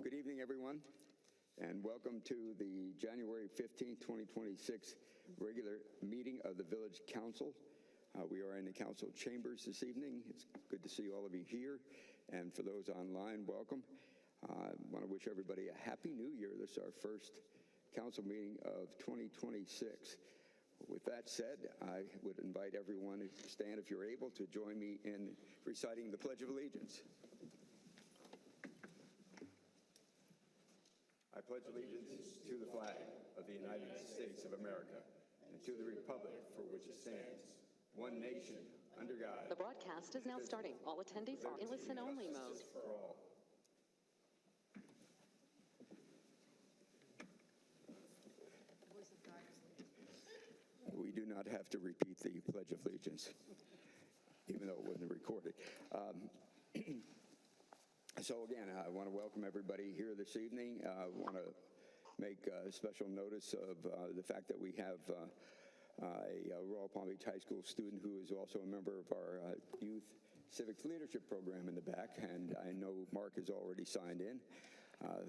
Good evening, everyone, and welcome to the January 15th, 2026 regular meeting of the Village Council. We are in the council chambers this evening. It's good to see all of you here, and for those online, welcome. I want to wish everybody a happy new year. This is our first council meeting of 2026. With that said, I would invite everyone to stand, if you're able, to join me in reciting the Pledge of Allegiance. I pledge allegiance to the flag of the United States of America and to the republic for which it stands, one nation, under God. The broadcast is now starting. All attendees are in listen-only mode. For all. We do not have to repeat the Pledge of Allegiance, even though it wasn't recorded. So again, I want to welcome everybody here this evening. I want to make special notice of the fact that we have a Royal Palm Beach High School student who is also a member of our Youth Civics Leadership Program in the back, and I know Mark has already signed in.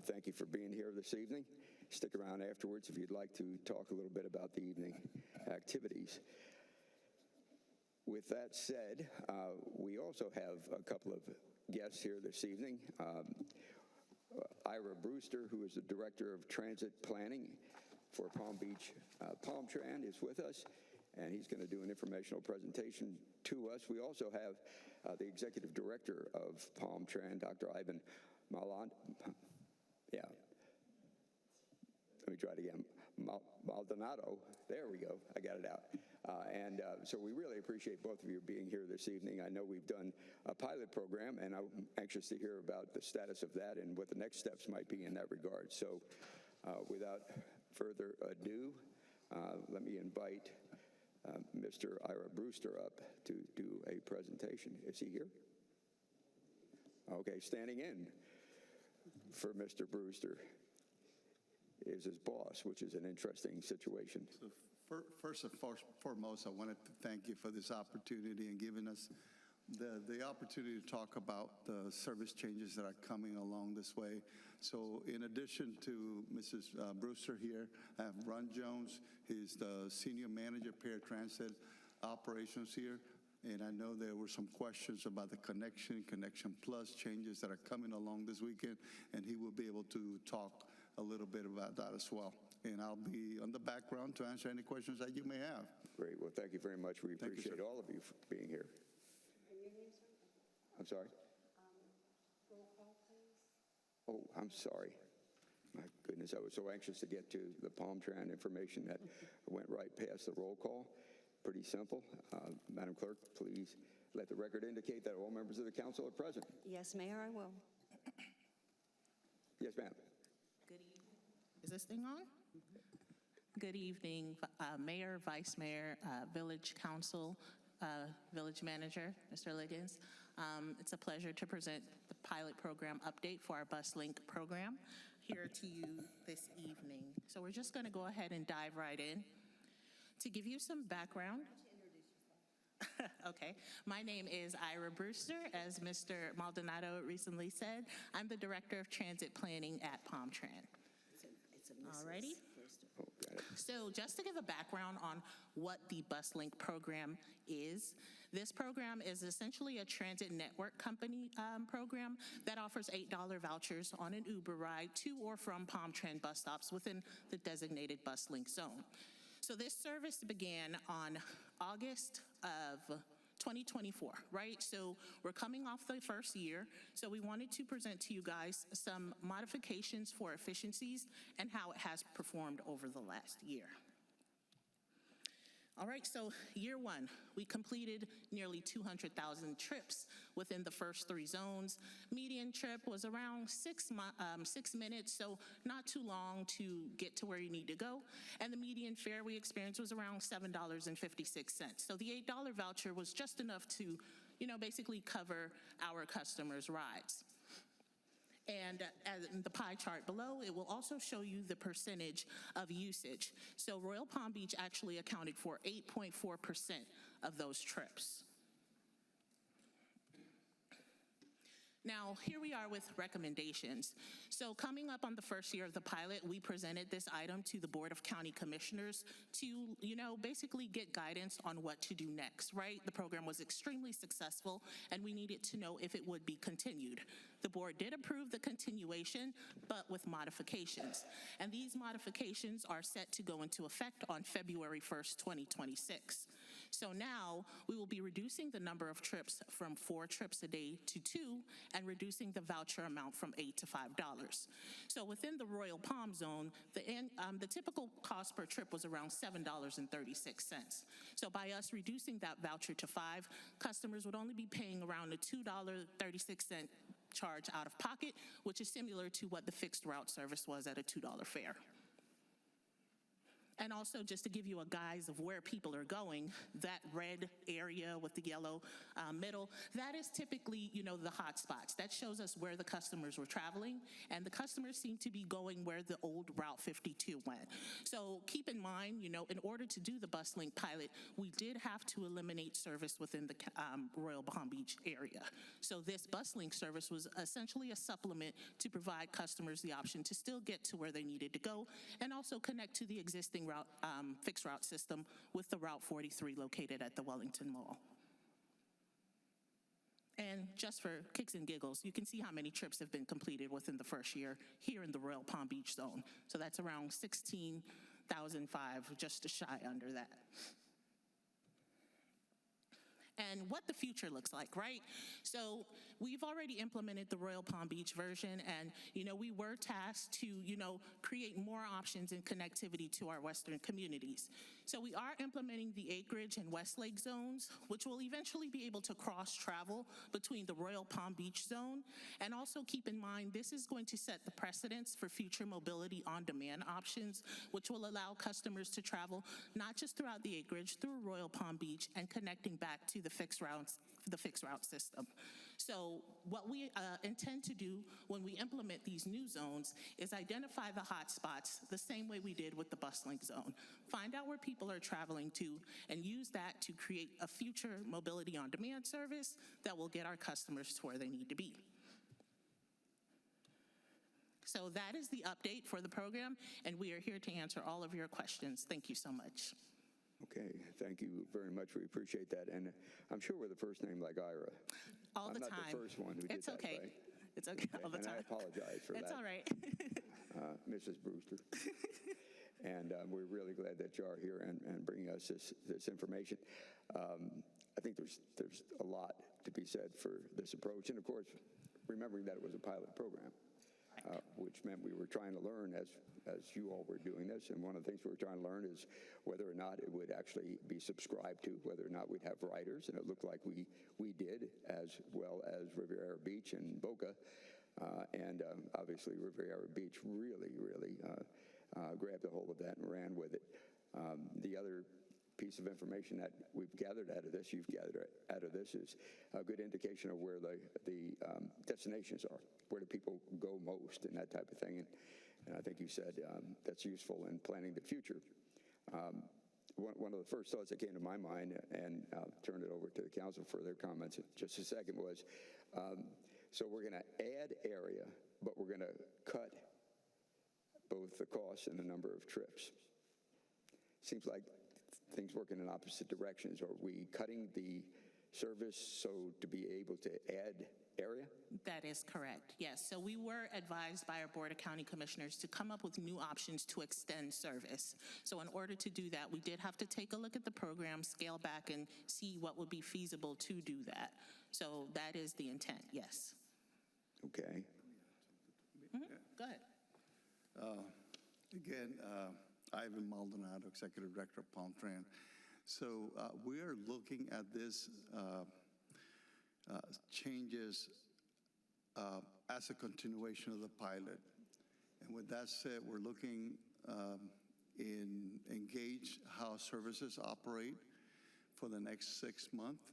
Thank you for being here this evening. Stick around afterwards if you'd like to talk a little bit about the evening activities. With that said, we also have a couple of guests here this evening. Ira Brewster, who is the Director of Transit Planning for Palm Beach PalmTran, is with us, and he's going to do an informational presentation to us. We also have the Executive Director of PalmTran, Dr. Ivan Maldonado. There we go. I got it out. So we really appreciate both of you being here this evening. I know we've done a pilot program, and I'm anxious to hear about the status of that and what the next steps might be in that regard. So without further ado, let me invite Mr. Ira Brewster up to do a presentation. Is he here? Okay, standing in for Mr. Brewster is his boss, which is an interesting situation. So first and foremost, I wanted to thank you for this opportunity and giving us the opportunity to talk about the service changes that are coming along this way. So in addition to Mrs. Brewster here, I have Ron Jones. He's the Senior Manager, Paratransit Operations here. And I know there were some questions about the Connection Plus changes that are coming along this weekend, and he will be able to talk a little bit about that as well. And I'll be on the background to answer any questions that you may have. Great. Well, thank you very much. We appreciate all of you for being here. And your name, sir? I'm sorry? Roll call, please. Oh, I'm sorry. My goodness, I was so anxious to get to the PalmTran information that went right past the roll call. Pretty simple. Madam Clerk, please let the record indicate that all members of the council are present. Yes, Mayor, I will. Yes, ma'am. Good evening. Is this thing on? Good evening, Mayor, Vice Mayor, Village Council, Village Manager, Mr. Liggins. It's a pleasure to present the pilot program update for our BusLink program here to you this evening. So we're just going to go ahead and dive right in. To give you some background, okay, my name is Ira Brewster. As Mr. Maldonado recently said, I'm the Director of Transit Planning at PalmTran. Alrighty. Oh, got it. So just to give a background on what the BusLink program is, this program is essentially a transit network company program that offers $8 vouchers on an Uber ride to or from PalmTran bus stops within the designated BusLink zone. So this service began on August of 2024, right? So we're coming off the first year. So we wanted to present to you guys some modifications for efficiencies and how it has performed over the last year. All right, so year one, we completed nearly 200,000 trips within the first 3 zones. Median trip was around 6 minutes, so not too long to get to where you need to go. And the median fare we experienced was around $7.56. So the $8 voucher was just enough to, basically cover our customers' rides. And in the pie chart below, it will also show you the percentage of usage. So Royal Palm Beach actually accounted for 8.4% of those trips. Now, here we are with recommendations. So coming up on the first year of the pilot, we presented this item to the Board of County Commissioners to, basically get guidance on what to do next, right? The program was extremely successful, and we needed to know if it would be continued. The board did approve the continuation, but with modifications. And these modifications are set to go into effect on February 1st, 2026. So now we will be reducing the number of trips from 4 trips a day to 2 and reducing the voucher amount from $8 to $5. So within the Royal Palm Zone, the typical cost per trip was around $7.36. So by us reducing that voucher to $5, customers would only be paying around a $2.36 charge out of pocket, which is similar to what the fixed route service was at a $2 fare. And also, just to give you a guise of where people are going, that red area with the yellow middle, that is typically, the hot spots. That shows us where the customers were traveling, and the customers seem to be going where the old Route 52 went. So keep in mind, in order to do the BusLink pilot, we did have to eliminate service within the Royal Palm Beach area. So this BusLink service was essentially a supplement to provide customers the option to still get to where they needed to go and also connect to the existing fixed route system with the Route 43 located at the Wellington Mall. And just for kicks and giggles, you can see how many trips have been completed within the first year here in the Royal Palm Beach zone. So that's around 16,005, just a shy under that. And what the future looks like, right? So we've already implemented the Royal Palm Beach version, and, we were tasked to, create more options and connectivity to our western communities. So we are implementing the Acreage and Westlake zones, which will eventually be able to cross-travel between the Royal Palm Beach zone. And also keep in mind, this is going to set the precedence for future mobility on-demand options, which will allow customers to travel not just throughout the Acreage, through Royal Palm Beach, and connecting back to the fixed route system. So what we intend to do when we implement these new zones is identify the hot spots the same way we did with the BusLink zone. Find out where people are traveling to and use that to create a future mobility on demand service that will get our customers to where they need to be. So that is the update for the program, and we are here to answer all of your questions. Thank you so much. Okay, thank you very much. We appreciate that. And I'm sure we're the first name like Ira. All the I'm time. not the first one who did It's that, okay. right? It's okay all the And time. I apologize for that. It's all right. Mrs. Brewster. And we're really glad that you are here and bringing us this information. I think there's a lot to be said for this approach. And of course, remembering that it was a pilot program, which meant we were trying to learn as you all were doing this. And one of the things we were trying to learn is whether or not it would actually be subscribed to, whether or not we'd have riders. And it looked like we did, as well as Riviera Beach and Boca. And obviously Riviera Beach really grabbed a hold of that and ran with it. The other piece of information that we've gathered out of this, you've gathered out of this, is a good indication of where the destinations are. Where do people go most and that type of thing. And I think you said that's useful in planning the future. One of the first thoughts that came to my mind, and I'll turn it over to the council for their comments in just a second, was so we're going to add area, but we're going to cut both the cost and the number of trips. Seems like things work in opposite directions. Are we cutting the service so to be able to add area? That is correct, yes. So we were advised by our Board of County Commissioners to come up with new options to extend service. So in order to do that, we did have to take a look at the program, scale back, and see what would be feasible to do that. So that is the intent, yes. Okay. Go ahead. Again, Ivan Maldonado, Executive Director of Palm-Tran. So we are looking at this changes as a continuation of the pilot. And with that said, we're looking in engage how services operate for the next 6 months,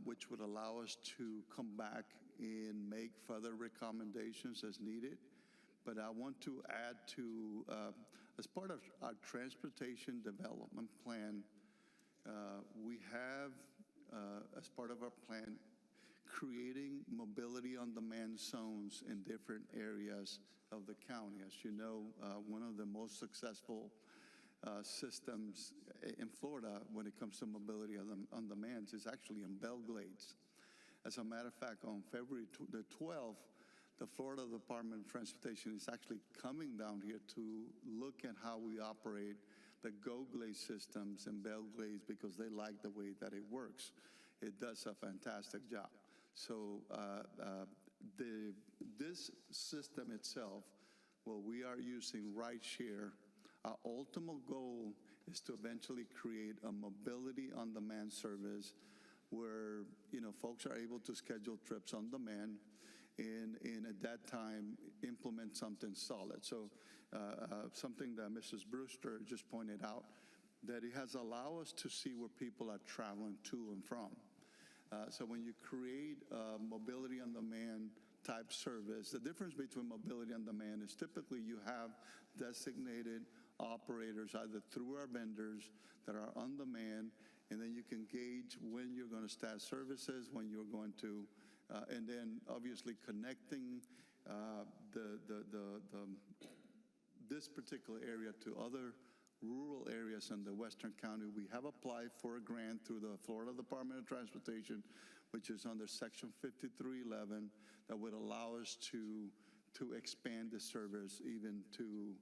which would allow us to come back and make further recommendations as needed. But I want to add to, as part of our transportation development plan, we have, as part of our plan, creating mobility on demand zones in different areas of the county. As you know, one of the most successful systems in Florida when it comes to mobility on demand is actually in Belle Glades. As a matter of fact, on February the 12th, the Florida Department of Transportation is actually coming down here to look at how we operate the Go Glades systems in Belle Glades because they like the way that it works. It does a fantastic job. So this system itself, well, we are using rideshare. Our ultimate goal is to eventually create a mobility on demand service where, you know, folks are able to schedule trips on demand and at that time implement something solid. So something that Mrs. Brewster just pointed out, that it has allowed us to see where people are traveling to and from. So when you create a mobility on demand type service, the difference between mobility on demand is typically you have designated operators either through our vendors that are on demand, and then you can gauge when you're going to start services, when you're going to, and then obviously connecting this particular area to other rural areas in the Western County. We have applied for a grant through the Florida Department of Transportation, which is under Section 5311, that would allow us to expand the service even to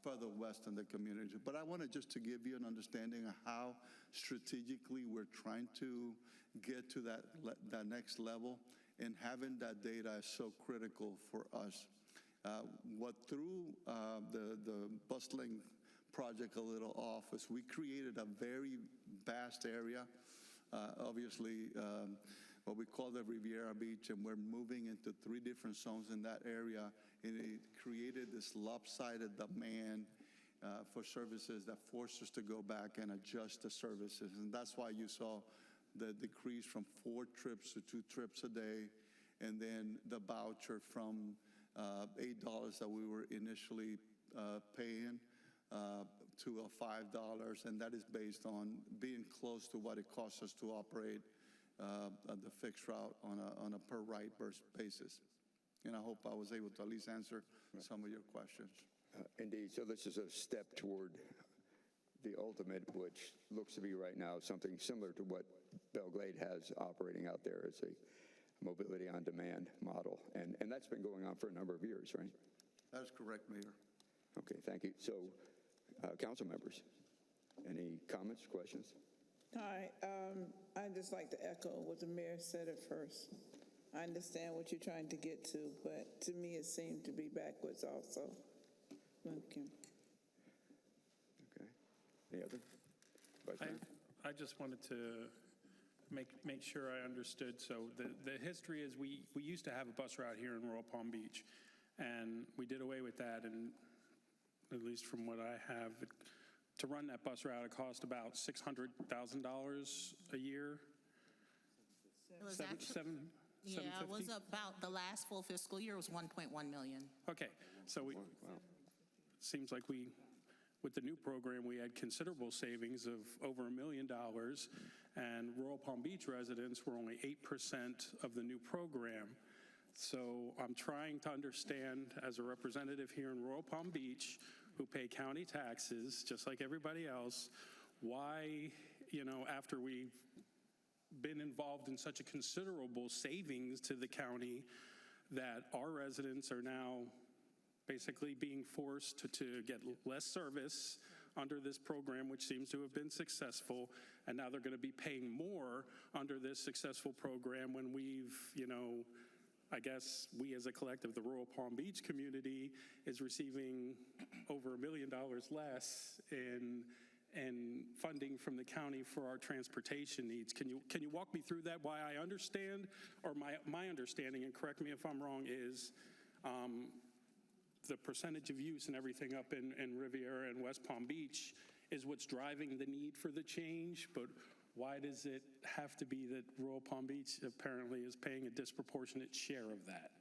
further west in the community. But I wanted just to give you an understanding of how strategically we're trying to get to that next level, and having that data is so critical for us. What threw the bustling project a little off is we created a very vast area, obviously what we call the Riviera Beach, and we're moving into 3 different zones in that area, and it created this lopsided demand for services that forced us to go back and adjust the services. And that's why you saw the decrease from 4 trips to 2 trips a day, and then the voucher from $8 that we were initially paying to a $5, and that is based on being close to what it costs us to operate the fixed route on a per ride basis. And I hope I was able to at least answer some of your questions. Indeed. So this is a step toward the ultimate, which looks to be right now something similar to what Belle Glade has operating out there as a mobility on demand model. And that's been going on for a number of years, right? That is correct, Mayor. Okay, thank you. So, council members, any comments, questions? Hi, I'd just like to echo what the mayor said at first. I understand what you're trying to get to, but to me it seemed to be backwards also. Thank you. Okay. Any other? Vice Mayor? I just wanted to make sure I understood. So the history is we used to have a bus route here in Royal Palm Beach, and we did away with that, and at least from what I have, to run that bus route, it cost about $600,000 a year. It was Seven- actually, seven- yeah, it was 750? about, the last full fiscal year was 1.1 million. Okay, so seems like with the new program, we had considerable savings of over $1 million, and Royal Palm Beach residents were only 8% of the new program. So I'm trying to understand, as a representative here in Royal Palm Beach, who pay county taxes, just like everybody else, why, after we've been involved in such a considerable savings to the county, that our residents are now basically being forced to get less service under this program, which seems to have been successful, and now they're going to be paying more under this successful program when we've, I guess we as a collective, the Royal Palm Beach community, is receiving over $1 million less in funding from the county for our transportation needs. Can you walk me through that? Why I understand, or my understanding, and correct me if I'm wrong, is the percentage of use and everything up in Riviera and West Palm Beach is what's driving the need for the change, but why does it have to be that Royal Palm Beach apparently is paying a disproportionate share of that?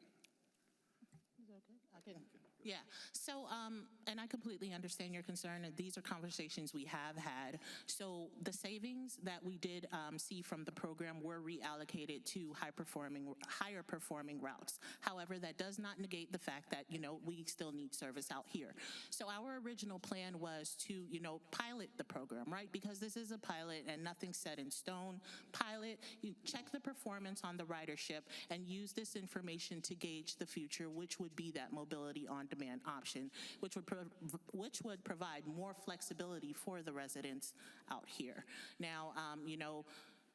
Is that okay? I can. Yeah, so, and I completely understand your concern, and these are conversations we have had. So the savings that we did see from the program were reallocated to higher performing routes. However, that does not negate the fact that, we still need service out here. So our original plan was to, pilot the program, right? Because this is a pilot and nothing's set in stone. Pilot, you check the performance on the ridership and use this information to gauge the future, which would be that mobility on demand option, which would provide more flexibility for the residents out here. Now,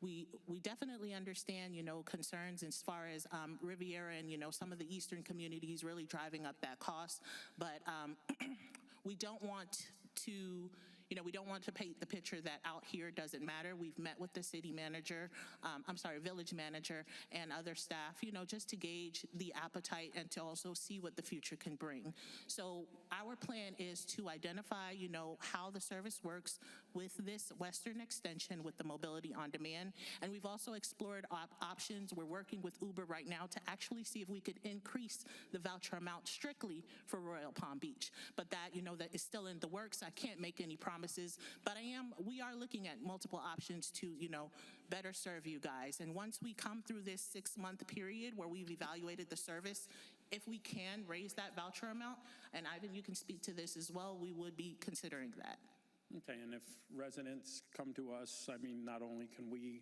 we definitely understand, concerns as far as Riviera and, some of the eastern communities really driving up that cost, but we don't want to paint the picture that out here doesn't matter. We've met with the village manager and other staff, just to gauge the appetite and to also see what the future can bring. So our plan is to identify, how the service works with this western extension with the mobility on demand. And we've also explored options. We're working with Uber right now to actually see if we could increase the voucher amount strictly for Royal Palm Beach. But that, that is still in the works. I can't make any promises, but we are looking at multiple options to, better serve you guys. And once we come through this 6-month period where we've evaluated the service, if we can raise that voucher amount, and Ivan, you can speak to this as well, we would be considering that. Okay, and if residents come to us, not only can we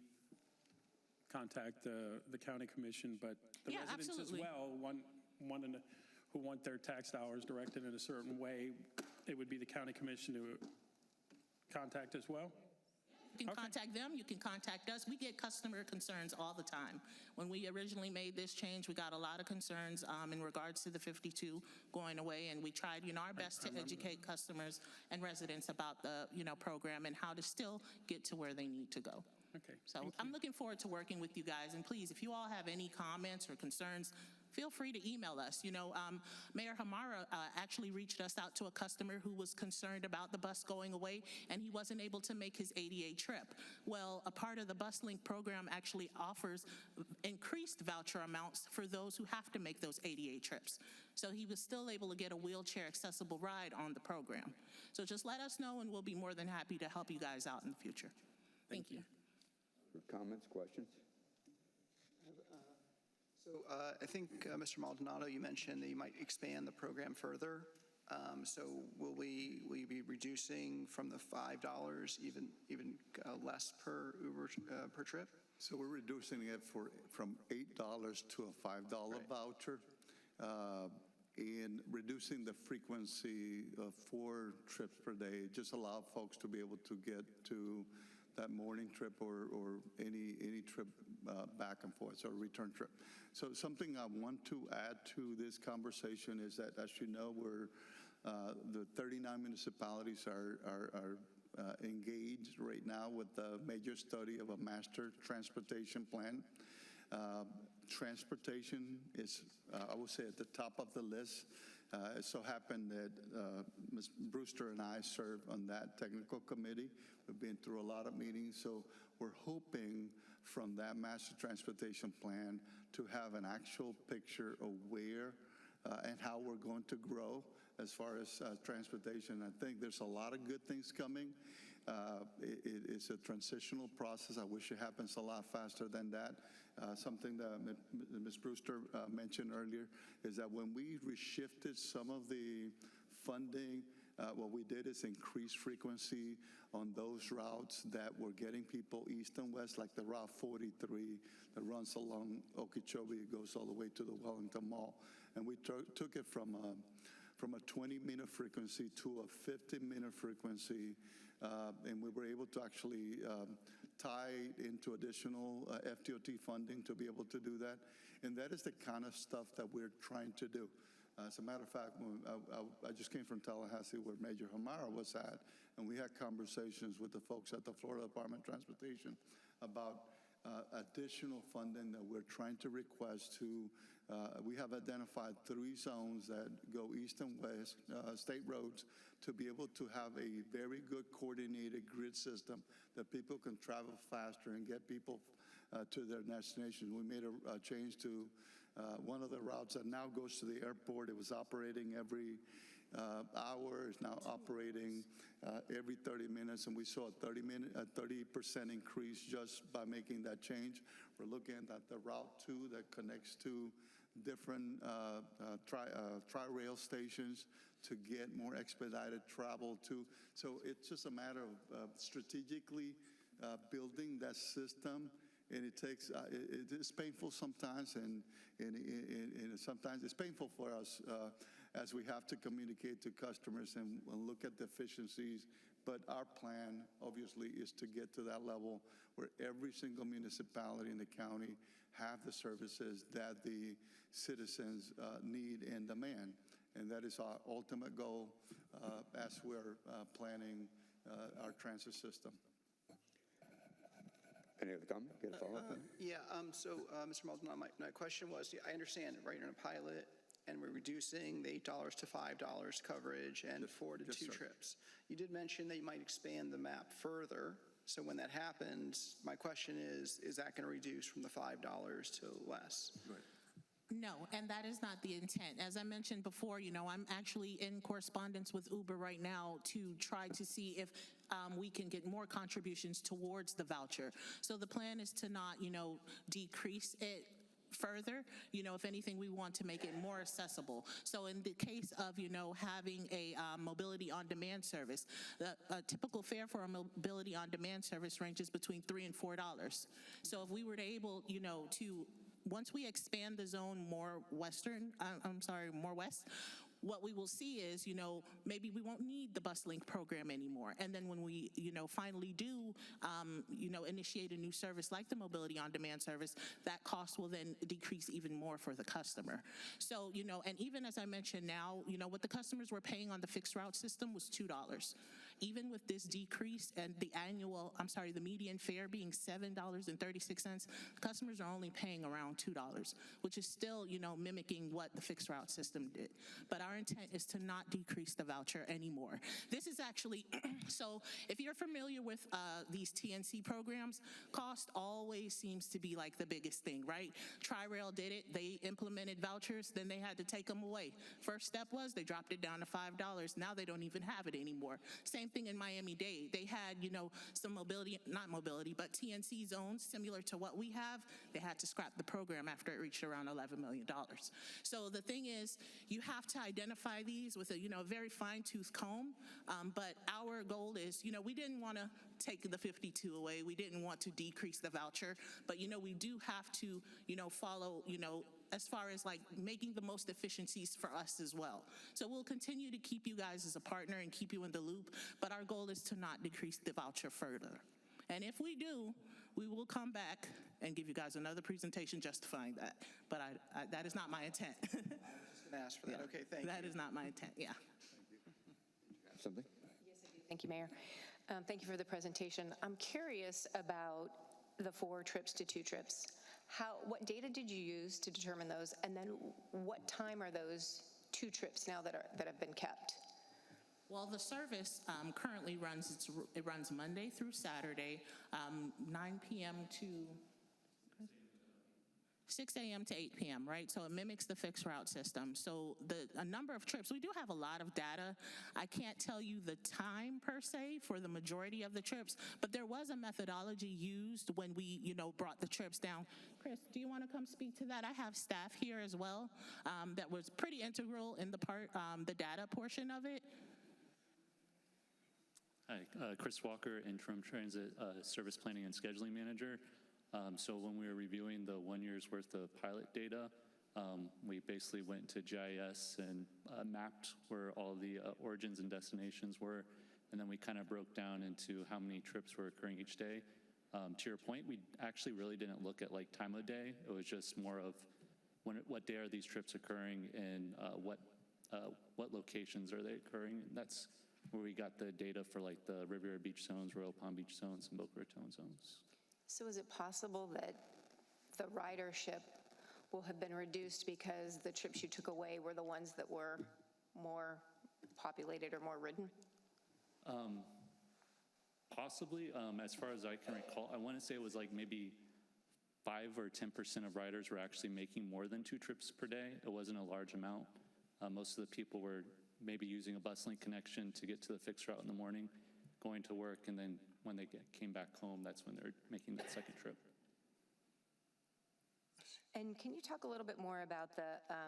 contact the county commission, but the Yeah, residents absolutely. as well, who want their tax dollars directed in a certain way, it would be the county commission to contact as well? You can Okay. contact them, you can contact us. We get customer concerns all the time. When we originally made this change, we got a lot of concerns in regards to the 52 going away, and we tried, our best to educate customers and residents about the, program and how to still get to where they need to go. Okay. So I'm looking forward to working with you guys, and please, if you all have any comments or concerns, feel free to email us. Mayor Hamara actually reached us out to a customer who was concerned about the bus going away, and he wasn't able to make his ADA trip. Well, a part of the BusLink program actually offers increased voucher amounts for those who have to make those ADA trips. So he was still able to get a wheelchair accessible ride on the program. So just let us know, and we'll be more than happy to help you guys out in the future. Thank you. Comments, questions? So I think, Mr. Maldonado, you mentioned that you might expand the program further. So will we be reducing from the $5 even less per Uber per trip? So we're reducing it from $8 to a $5 voucher, and reducing the frequency of 4 trips per day. Just allow folks to be able to get to that morning trip or any trip back and forth, so a return trip. So something I want to add to this conversation is that, as you know, the 39 municipalities are engaged right now with a major study of a master transportation plan. Transportation is, I would say, at the top of the list. It so happened that Ms. Brewster and I serve on that technical committee. We've been through a lot of meetings, so we're hoping from that master transportation plan to have an actual picture of where and how we're going to grow as far as transportation. I think there's a lot of good things coming. It's a transitional process. I wish it happens a lot faster than that. Something that Ms. Brewster mentioned earlier is that when we reshifted some of the funding, what we did is increase frequency on those routes that were getting people east and west, like the Route 43 that runs along Okeechobee. It goes all the way to the Wellington Mall. And we took it from a 20-minute frequency to a 50-minute frequency, and we were able to actually tie into additional FDOT funding to be able to do that. And that is the kind of stuff that we're trying to do. As a matter of fact, I just came from Tallahassee, where Major Hamara was at, and we had conversations with the folks at the Florida Department of Transportation about additional funding that we're trying to request to. We have identified 3 zones that go east and west, state roads, to be able to have a very good coordinated grid system that people can travel faster and get people to their destination. We made a change to One of the routes that now goes to the airport, it was operating every hour, is now operating every 30 minutes, and we saw a 30% increase just by making that change. We're looking at the Route 2 that connects to different tri-rail stations to get more expedited travel too. So it's just a matter of strategically building that system, and it takes, it is painful sometimes, and sometimes it's painful for us as we have to communicate to customers and look at the efficiencies. But our plan, obviously, is to get to that level where every single municipality in the county have the services that the citizens need and demand. And that is our ultimate goal as we're planning our transit system. Any other comment? Get a follow-up? Yeah, Mr. Maldonado, my question was, I understand, right, you're in a pilot, and we're reducing the $8 to $5 coverage and 4 to 2 sir. trips. You did mention that you might expand the map further. So when that happens, my question is that going to reduce from the $5 to less? No, and that is not the intent. As I mentioned before, I'm actually in correspondence with Uber right now to try to see if we can get more contributions towards the voucher. So the plan is to not, decrease it further. If anything, we want to make it more accessible. So in the case of, having a mobility on demand service, a typical fare for a mobility on demand service ranges between $3 and $4. So if we were able, to once we expand the zone more west, what we will see is, maybe we won't need the BusLink program anymore. And then when we, finally do, initiate a new service like the Mobility on Demand service, that cost will then decrease even more for the customer. So, and even as I mentioned now, what the customers were paying on the fixed route system was $2. Even with this decrease and the median fare being $7.36, customers are only paying around $2, which is still, mimicking what the fixed route system did. But our intent is to not decrease the voucher anymore. This is actually, so if you're familiar with these TNC programs, cost always seems to be like the biggest thing, right? Tri-Rail did it. They implemented vouchers, then they had to take them away. First step was they dropped it down to $5. Now they don't even have it anymore. Same thing in Miami-Dade. They had, some not mobility, but TNC zones similar to what we have. They had to scrap the program after it reached around $11 million. So the thing is, you have to identify these with a, very fine-tooth comb. But our goal is, we didn't want to take the 52 away. We didn't want to decrease the voucher. But, we do have to, follow, as far as like making the most efficiencies for us as well. So we'll continue to keep you guys as a partner and keep you in the loop, but our goal is to not decrease the voucher further. And if we do, we will come back and give you guys another presentation justifying that. But that is not my intent. I was just going to ask for that. Yeah. Okay, thank you. That is not my intent, yeah. Something? Thank you, Mayor. Thank you for the presentation. I'm curious about the 4 trips to 2 trips. What data did you use to determine those? And then what time are those 2 trips now that have been kept? Well, the service currently runs Monday through Saturday, 9 p.m. to 6 a.m. to 8 p.m., right? So it mimics the fixed route system. So a number of trips, we do have a lot of data. I can't tell you the time per se for the majority of the trips, but there was a methodology used when we, brought the trips down. Chris, do you want to come speak to that? I have staff here as well that was pretty integral in the data portion of it. Hi, Chris Walker, Interim Transit Service Planning and Scheduling Manager. So when we were reviewing the 1 year's worth of pilot data, we basically went to GIS and mapped where all the origins and destinations were, and then we kind of broke down into how many trips were occurring each day. To your point, we actually really didn't look at like time of day. It was just more of what day are these trips occurring and what locations are they occurring. And that's where we got the data for like the Riviera Beach zones, Royal Palm Beach zones, and Boca Raton zones. So is it possible that the ridership will have been reduced because the trips you took away were the ones that were more populated or more ridden? Possibly, as far as I can recall, I want to say it was like maybe 5 or 10% of riders were actually making more than 2 trips per day. It wasn't a large amount. Most of the people were maybe using a BusLink connection to get to the fixed route in the morning, going to work, and then when they came back home, that's when they're making that second trip. And can you talk a little bit more about the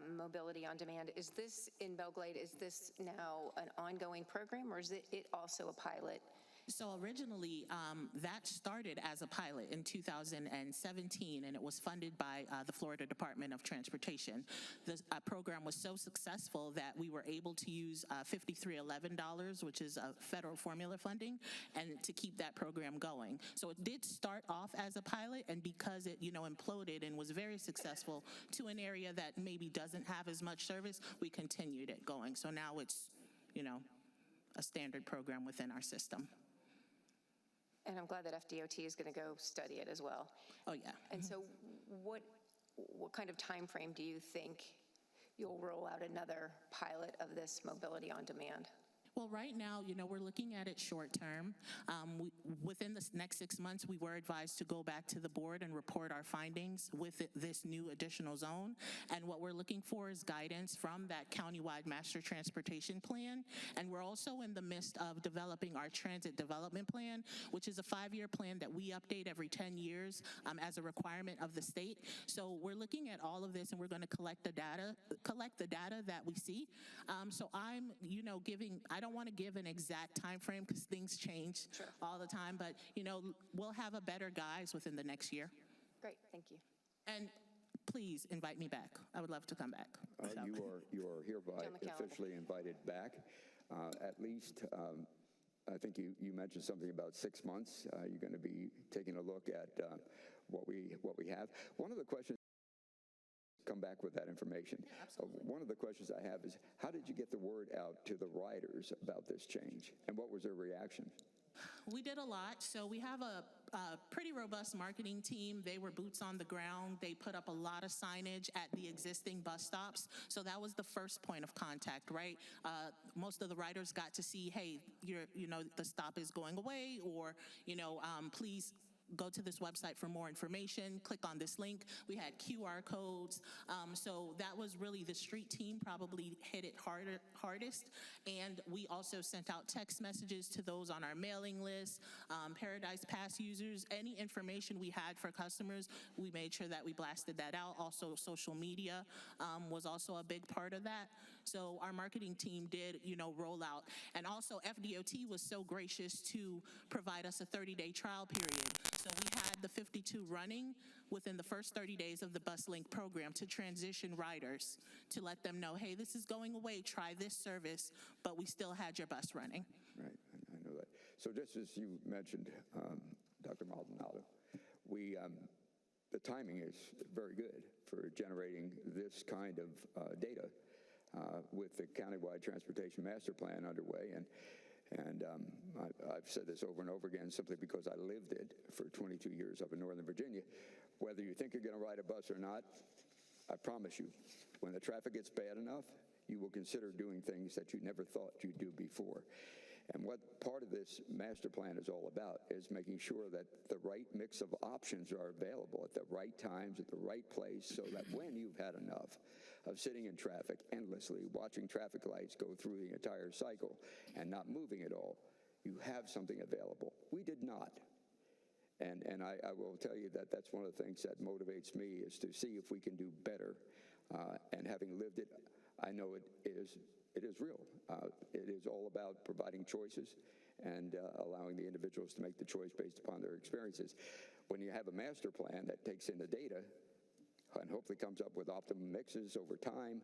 mobility on demand? Is this in Belglade, is this now an ongoing program, or is it also a pilot? So originally, that started as a pilot in 2017, and it was funded by the Florida Department of Transportation. The program was so successful that we were able to use $5311, which is federal formula funding, and to keep that program going. So it did start off as a pilot, and because it, imploded and was very successful to an area that maybe doesn't have as much service, we continued it going. So now it's, a standard program within our system. And I'm glad that FDOT is going to go study it as well. Oh, yeah. And so what kind of time frame do you think you'll roll out another pilot of this mobility on demand? Well, right now, we're looking at it short term. Within the next 6 months, we were advised to go back to the board and report our findings with this new additional zone. And what we're looking for is guidance from that countywide master transportation plan. And we're also in the midst of developing our transit development plan, which is a 5-year plan that we update every 10 years as a requirement of the state. So we're looking at all of this, and we're going to collect the data that we see. So I'm, I don't want to give an exact time frame because things change all the time, but we'll have a better guise within the next year. Great, thank you. And please invite me back. I would love to come back. You are hereby On the calendar. officially invited back. At least, I think you mentioned something about 6 months. You're going to be taking a look at what we have. One of the questions. Come back with that information. One of the questions I have is, how did you get the word out to the riders about this change, and what was their reaction? We did a lot. So we have a pretty robust marketing team. They were boots on the ground. They put up a lot of signage at the existing bus stops. So that was the first point of contact, right? Most of the riders got to see, hey, the stop is going away, or, please go to this website for more information, click on this link. We had QR codes. So that was really the street team probably hit it hardest. And we also sent out text messages to those on our mailing list, Paradise Pass users, any information we had for customers, we made sure that we blasted that out. Also, social media was also a big part of that. So our marketing team did, roll out. And also FDOT was so gracious to provide us a 30-day trial period. So we had the 52 running within the first 30 days of the BusLink program to transition riders, to let them know, hey, this is going away, try this service, but we still had your bus running. Right, I know that. So just as you mentioned, Dr. Maldonado, the timing is very good for generating this kind of data with the countywide transportation master plan underway. And I've said this over and over again simply because I lived it for 22 years up in Northern Virginia. Whether you think you're going to ride a bus or not, I promise you, when the traffic gets bad enough, you will consider doing things that you never thought you'd do before. And what part of this master plan is all about is making sure that the right mix of options are available at the right times, at the right place, so that when you've had enough of sitting in traffic endlessly, watching traffic lights go through the entire cycle and not moving at all, you have something available. We did not. And I will tell you that that's one of the things that motivates me, is to see if we can do better. And having lived it, I know it is real. It is all about providing choices and allowing the individuals to make the choice based upon their experiences. When you have a master plan that takes in the data and hopefully comes up with optimum mixes over time,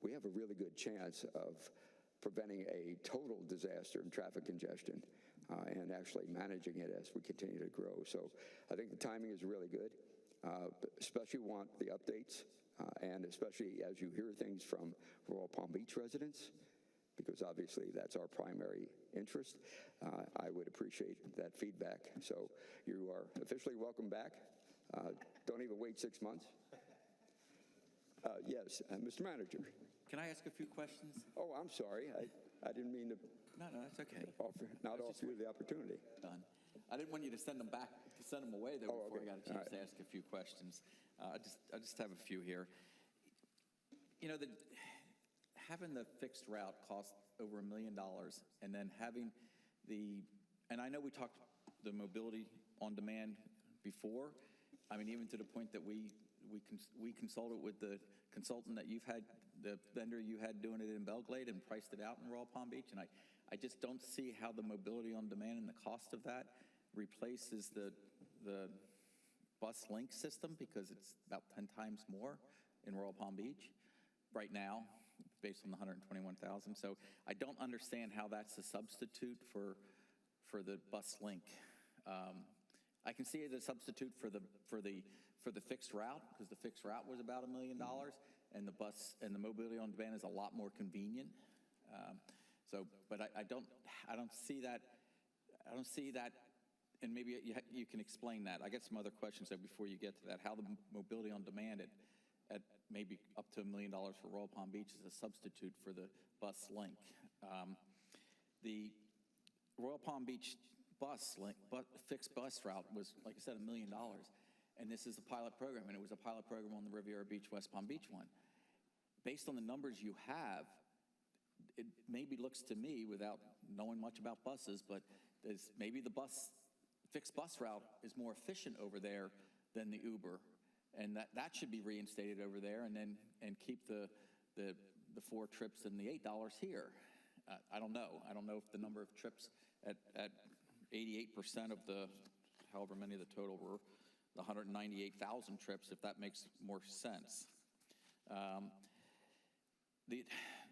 we have a really good chance of preventing a total disaster in traffic congestion and actually managing it as we continue to grow. So I think the timing is really good, especially want the updates, and especially as you hear things from Royal Palm Beach residents, because obviously that's our primary interest. I would appreciate that feedback. So you are officially welcome back. Don't even wait 6 months. Yes, Mr. Manager. Can I ask a few questions? Oh, I'm sorry. I didn't mean to No, that's okay. not offer you the opportunity. Done. I didn't want you to send them back, to send them away, though, Oh, before okay. I got a All chance to right. ask a few questions. I just have a few here. You know, having the fixed route cost over $1 million, and then having and I know we talked the mobility on demand before. I mean, even to the point that we consulted with the consultant that you've had, the vendor you had doing it in Belglade, and priced it out in Royal Palm Beach. And I just don't see how the mobility on demand and the cost of that replaces the bus link system, because it's about 10 times more in Royal Palm Beach right now, based on the 121,000. So I don't understand how that's a substitute for the bus link. I can see it as a substitute for the fixed route, because the fixed route was about $1 million, and the bus and the mobility on demand is a lot more convenient. But I don't see that. I don't see that. And maybe you can explain that. I got some other questions there before you get to that. How the mobility on demand at maybe up to $1 million for Royal Palm Beach is a substitute for the bus link. The Royal Palm Beach bus link, fixed bus route was, like I said, $1 million. And this is a pilot program, and it was a pilot program on the Riviera Beach, West Palm Beach one. Based on the numbers you have, it maybe looks to me, without knowing much about buses, but maybe the fixed bus route is more efficient over there than the Uber, and that should be reinstated over there, and keep the 4 trips and the $8 here. I don't know. I don't know if the number of trips at 88% of the, however many of the total were, the 198,000 trips, if that makes more sense.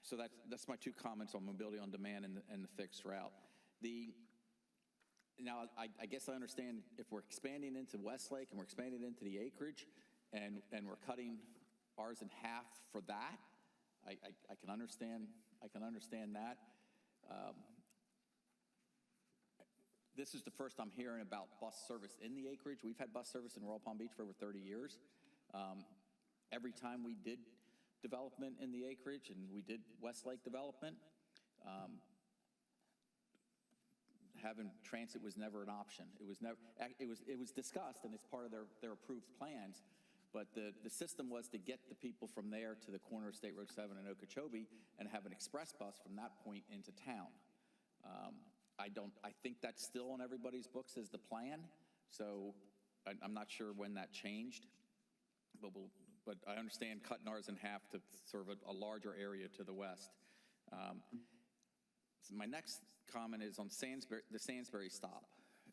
So that's my 2 comments on mobility on demand and the fixed route. Now, I guess I understand if we're expanding into Westlake and we're expanding into the acreage, and we're cutting ours in half for that, I can understand that. This is the first I'm hearing about bus service in the acreage. We've had bus service in Royal Palm Beach for over 30 years. Every time we did development in the acreage, and we did Westlake development, having transit was never an option. It was discussed, and it's part of their approved plans, but the system was to get the people from there to the corner of State Road 7 and Okeechobee, and have an express bus from that point into town. I think that's still on everybody's books as the plan, so I'm not sure when that changed, but I understand cutting ours in half to serve a larger area to the west. So my next comment is on the Sandsbury stop.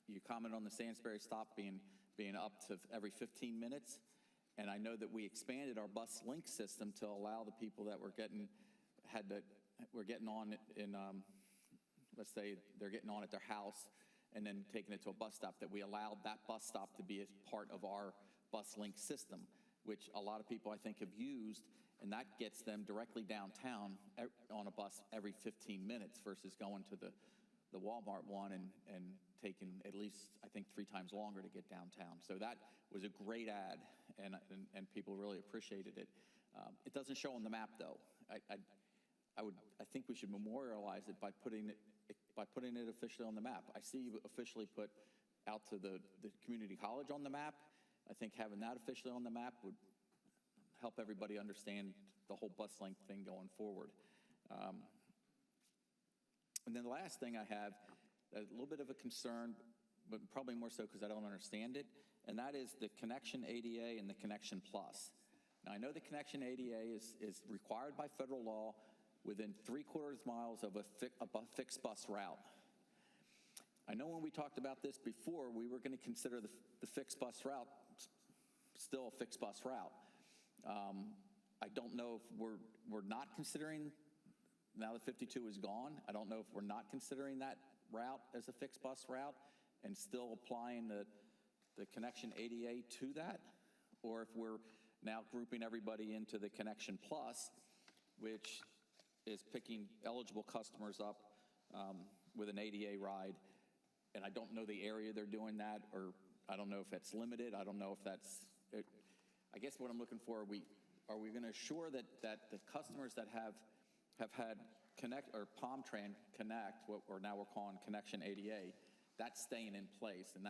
You comment on the Sandsbury stop being up to every 15 minutes, and I know that we expanded our bus link system to allow the people that were getting on in, let's say they're getting on at their house and then taking it to a bus stop, that we allowed that bus stop to be a part of our bus link system, which a lot of people I think have used, and that gets them directly downtown on a bus every 15 minutes versus going to the Walmart one and taking at least, I think, 3 times longer to get downtown. So that was a great ad, and people really appreciated it. It doesn't show on the map, though. I think we should memorialize it by putting it officially on the map. I see you officially put out to the community college on the map. I think having that officially on the map would help everybody understand the whole bus link thing going forward. And then the last thing I have, a little bit of a concern, but probably more so because I don't understand it, and that is the Connection ADA and the Connection Plus. Now, I know the Connection ADA is required by federal law within 3/4 miles of a fixed bus route. I know when we talked about this before, we were going to consider the fixed bus route still a fixed bus route. I don't know if we're not considering, now that 52 is gone, I don't know if we're not considering that route as a fixed bus route and still applying the Connection ADA to that, or if we're now grouping everybody into the Connection Plus, which is picking eligible customers up with an ADA ride. And I don't know the area they're doing that, or I don't know if it's limited. I don't know if that's, I guess what I'm looking for, are we going to assure that the customers that have had Connect or PalmTran Connect, what we're now calling Connection ADA, that's staying in place, and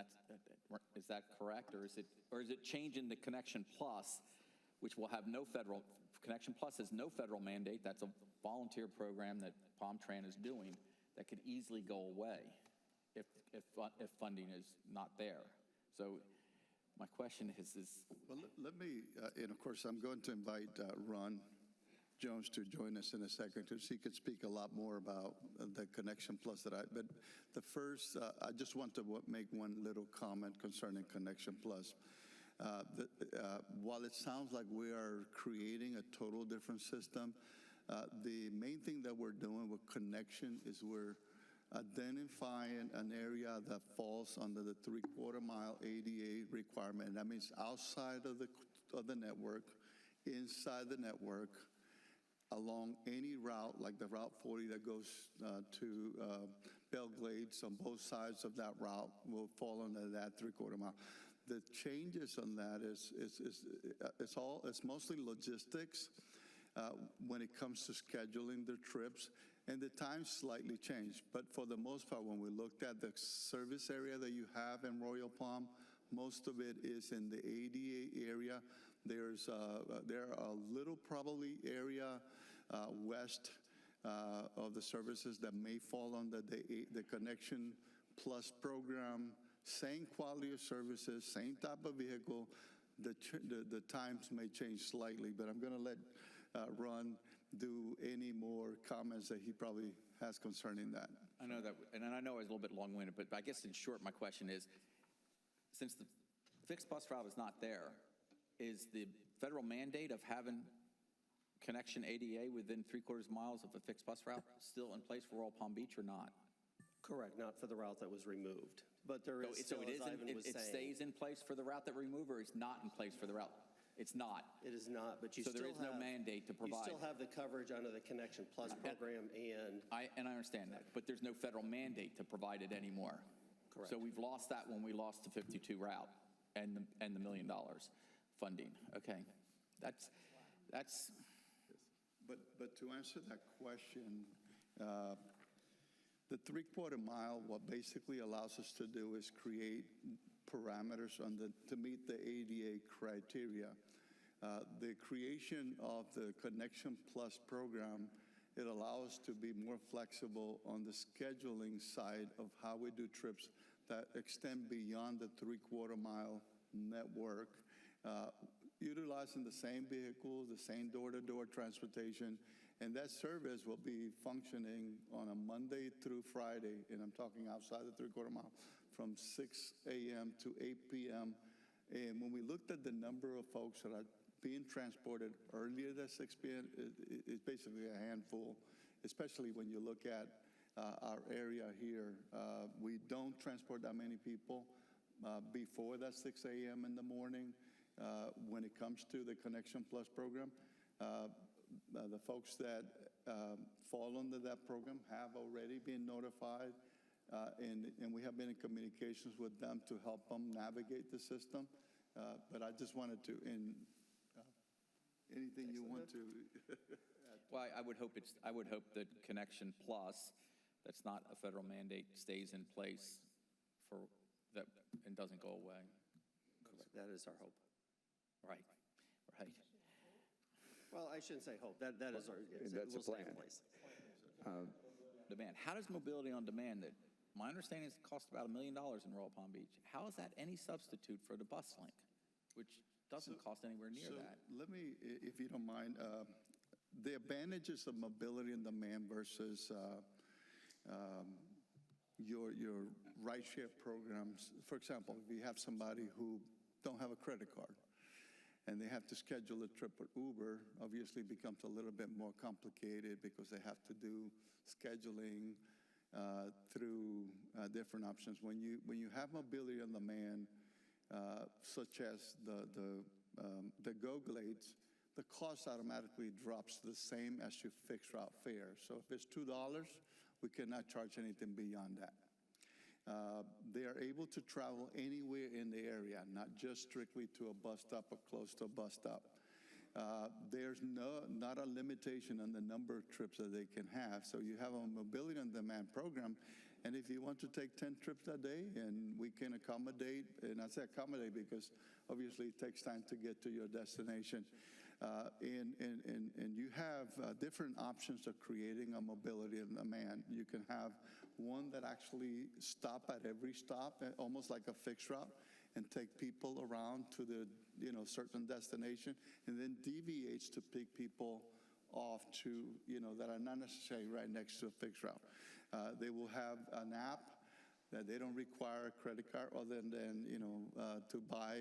is that correct, or is it changing the Connection Plus, which will have no federal, Connection Plus has no federal mandate, that's a volunteer program that PomTran is doing, that could easily go away if funding is not there. So my question is Well, let me, and of course, I'm going to invite Ron Jones to join us in a second, because he could speak a lot more about the Connection Plus but the first, I just want to make one little comment concerning Connection Plus. While it sounds like we are creating a total different system, the main thing that we're doing with Connection is we're identifying an area that falls under the 3/4 mile ADA requirement. That means outside of the network, inside the network, along any route, like the Route 40 that goes to Belle Glades, on both sides of that route will fall under that 3/4 mile. The changes on that it's mostly logistics when it comes to scheduling their trips, and the times slightly changed. But for the most part, when we looked at the service area that you have in Royal Palm, most of it is in the ADA area. There are a little probably area west of the services that may fall under the Connection Plus program. Same quality of services, same type of vehicle. The times may change slightly, but I'm going to let Ron do any more comments that he probably has concerning that. I know that, and I know I was a little bit long-winded, but I guess in short, my question is, since the fixed bus route is not there, is the federal mandate of having Connection ADA within 3/4 miles of a fixed bus route still in place for Royal Palm Beach or not? Correct, not for the route that was removed. But there is still, as Ivan was saying. It stays in place for the route that removed, or it's not in place for the route? It's not. It is not, but you So still there have. is no mandate to provide. You still have the coverage under the Connection Plus program and. I understand that, but there's no federal mandate to provide it anymore. Correct. So we've lost that when we lost the 52 route and the $1 million funding. Okay, that's. But to answer that question, the 3/4 mile, what basically allows us to do is create parameters to meet the ADA criteria. The creation of the Connection Plus program, it allows us to be more flexible on the scheduling side of how we do trips that extend beyond the 3/4 mile network, utilizing the same vehicles, the same door-to-door transportation, and that service will be functioning on a Monday through Friday, and I'm talking outside the 3/4 mile, from 6 a.m. to 8 p.m. And when we looked at the number of folks that are being transported earlier than 6 p.m., it's basically a handful, especially when you look at our area here. We don't transport that many people before that 6 a.m. in the morning. When it comes to the Connection Plus program, the folks that fall under that program have already been notified, and we have been in communications with them to help them navigate the system. But I just wanted to, anything you want to add? Well, I would hope that Connection Plus, that's not a federal mandate, stays in place for that and doesn't go away. That is our hope. Right. Well, I shouldn't say hope. That is our, yes, That's it will a stay in plan. place. Demand. How does mobility on demand, that my understanding is it costs about $1 million in Royal Palm Beach. How is that any substitute for the bus link, which doesn't cost anywhere near that? Let me, if you don't mind, the advantages of mobility on demand versus your rideshare programs. For example, if you have somebody who don't have a credit card and they have to schedule a trip with Uber, obviously it becomes a little bit more complicated because they have to do scheduling through different options. When you have mobility on demand, such as the Go Glades, the cost automatically drops the same as your fixed route fare. So if it's $2, we cannot charge anything beyond that. They are able to travel anywhere in the area, not just strictly to a bus stop or close to a bus stop. There's not a limitation on the number of trips that they can have. So you have a mobility on demand program, And if you want to take 10 trips a day, and we can accommodate, and I say accommodate because obviously it takes time to get to your destination. And you have different options of creating a mobility in a man. You can have one that actually stop at every stop, almost like a fixed route, and take people around to the certain destination, and then deviates to pick people off to that are not necessarily right next to a fixed route. They will have an app that they don't require a credit card other than to buy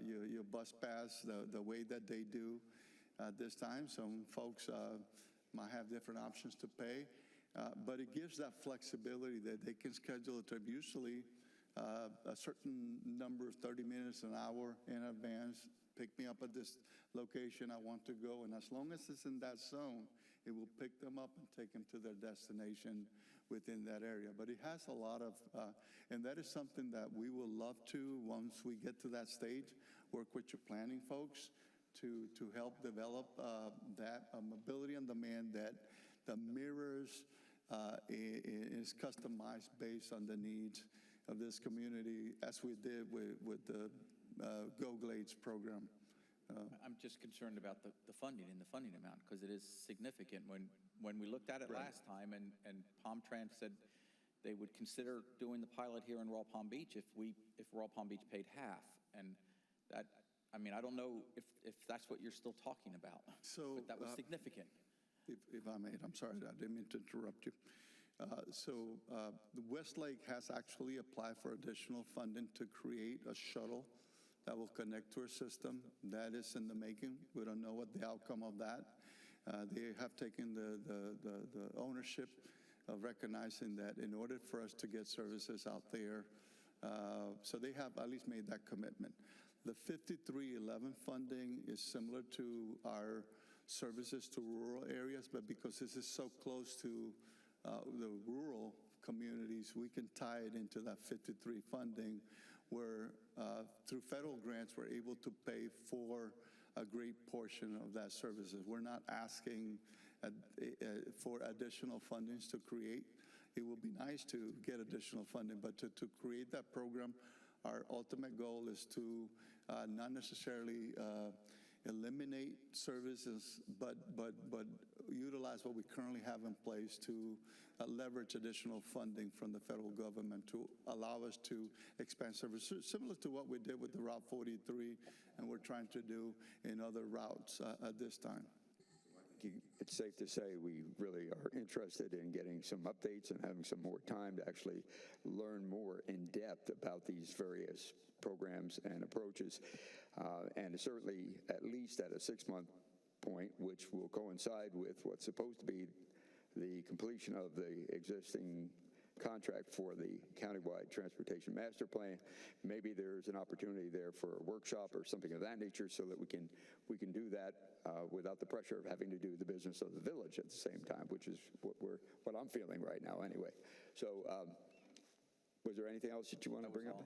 your bus pass the way that they do this time. Some folks might have different options to pay, but it gives that flexibility that they can schedule a trip, usually a certain number of 30 minutes, an hour in advance. Pick me up at this location I want to go, and as long as it's in that zone, it will pick them up and take them to their destination within that area. But it has a lot of, and that is something that we will love to, once we get to that stage, work with your planning folks to help develop that mobility on demand that mirrors is customized based on the needs of this community, as we did with the Go Glades program. I'm just concerned about the funding and the funding amount, because it is significant. When we looked at it last time, and Palmtrans said they would consider doing the pilot here in Royal Palm Beach if Royal Palm Beach paid half. And that, I mean, I don't know if that's what you're still talking about, but that was significant. If I may, I'm sorry, I didn't mean to interrupt you. The Westlake has actually applied for additional funding to create a shuttle that will connect to our system. That is in the making. We don't know what the outcome of that. They have taken the ownership of recognizing that in order for us to get services out there, so they have at least made that commitment. The 5311 funding is similar to our services to rural areas, but because this is so close to the rural communities, we can tie it into that 53 funding, where through federal grants, we're able to pay for a great portion of that services. We're not asking for additional fundings to create. It would be nice to get additional funding, but to create that program, our ultimate goal is to not necessarily eliminate services, but utilize what we currently have in place to leverage additional funding from the federal government to allow us to expand services, similar to what we did with the Route 43, and we're trying to do in other routes at this time. It's safe to say we really are interested in getting some updates and having some more time to actually learn more in depth about these various programs and approaches. And certainly, at least at a 6-month point, which will coincide with what's supposed to be the completion of the existing contract for the countywide transportation master plan. Maybe there's an opportunity there for a workshop or something of that nature, so that we can do that without the pressure of having to do the business of the village at the same time, which is what I'm feeling right now anyway. So was there anything else that you want to bring up?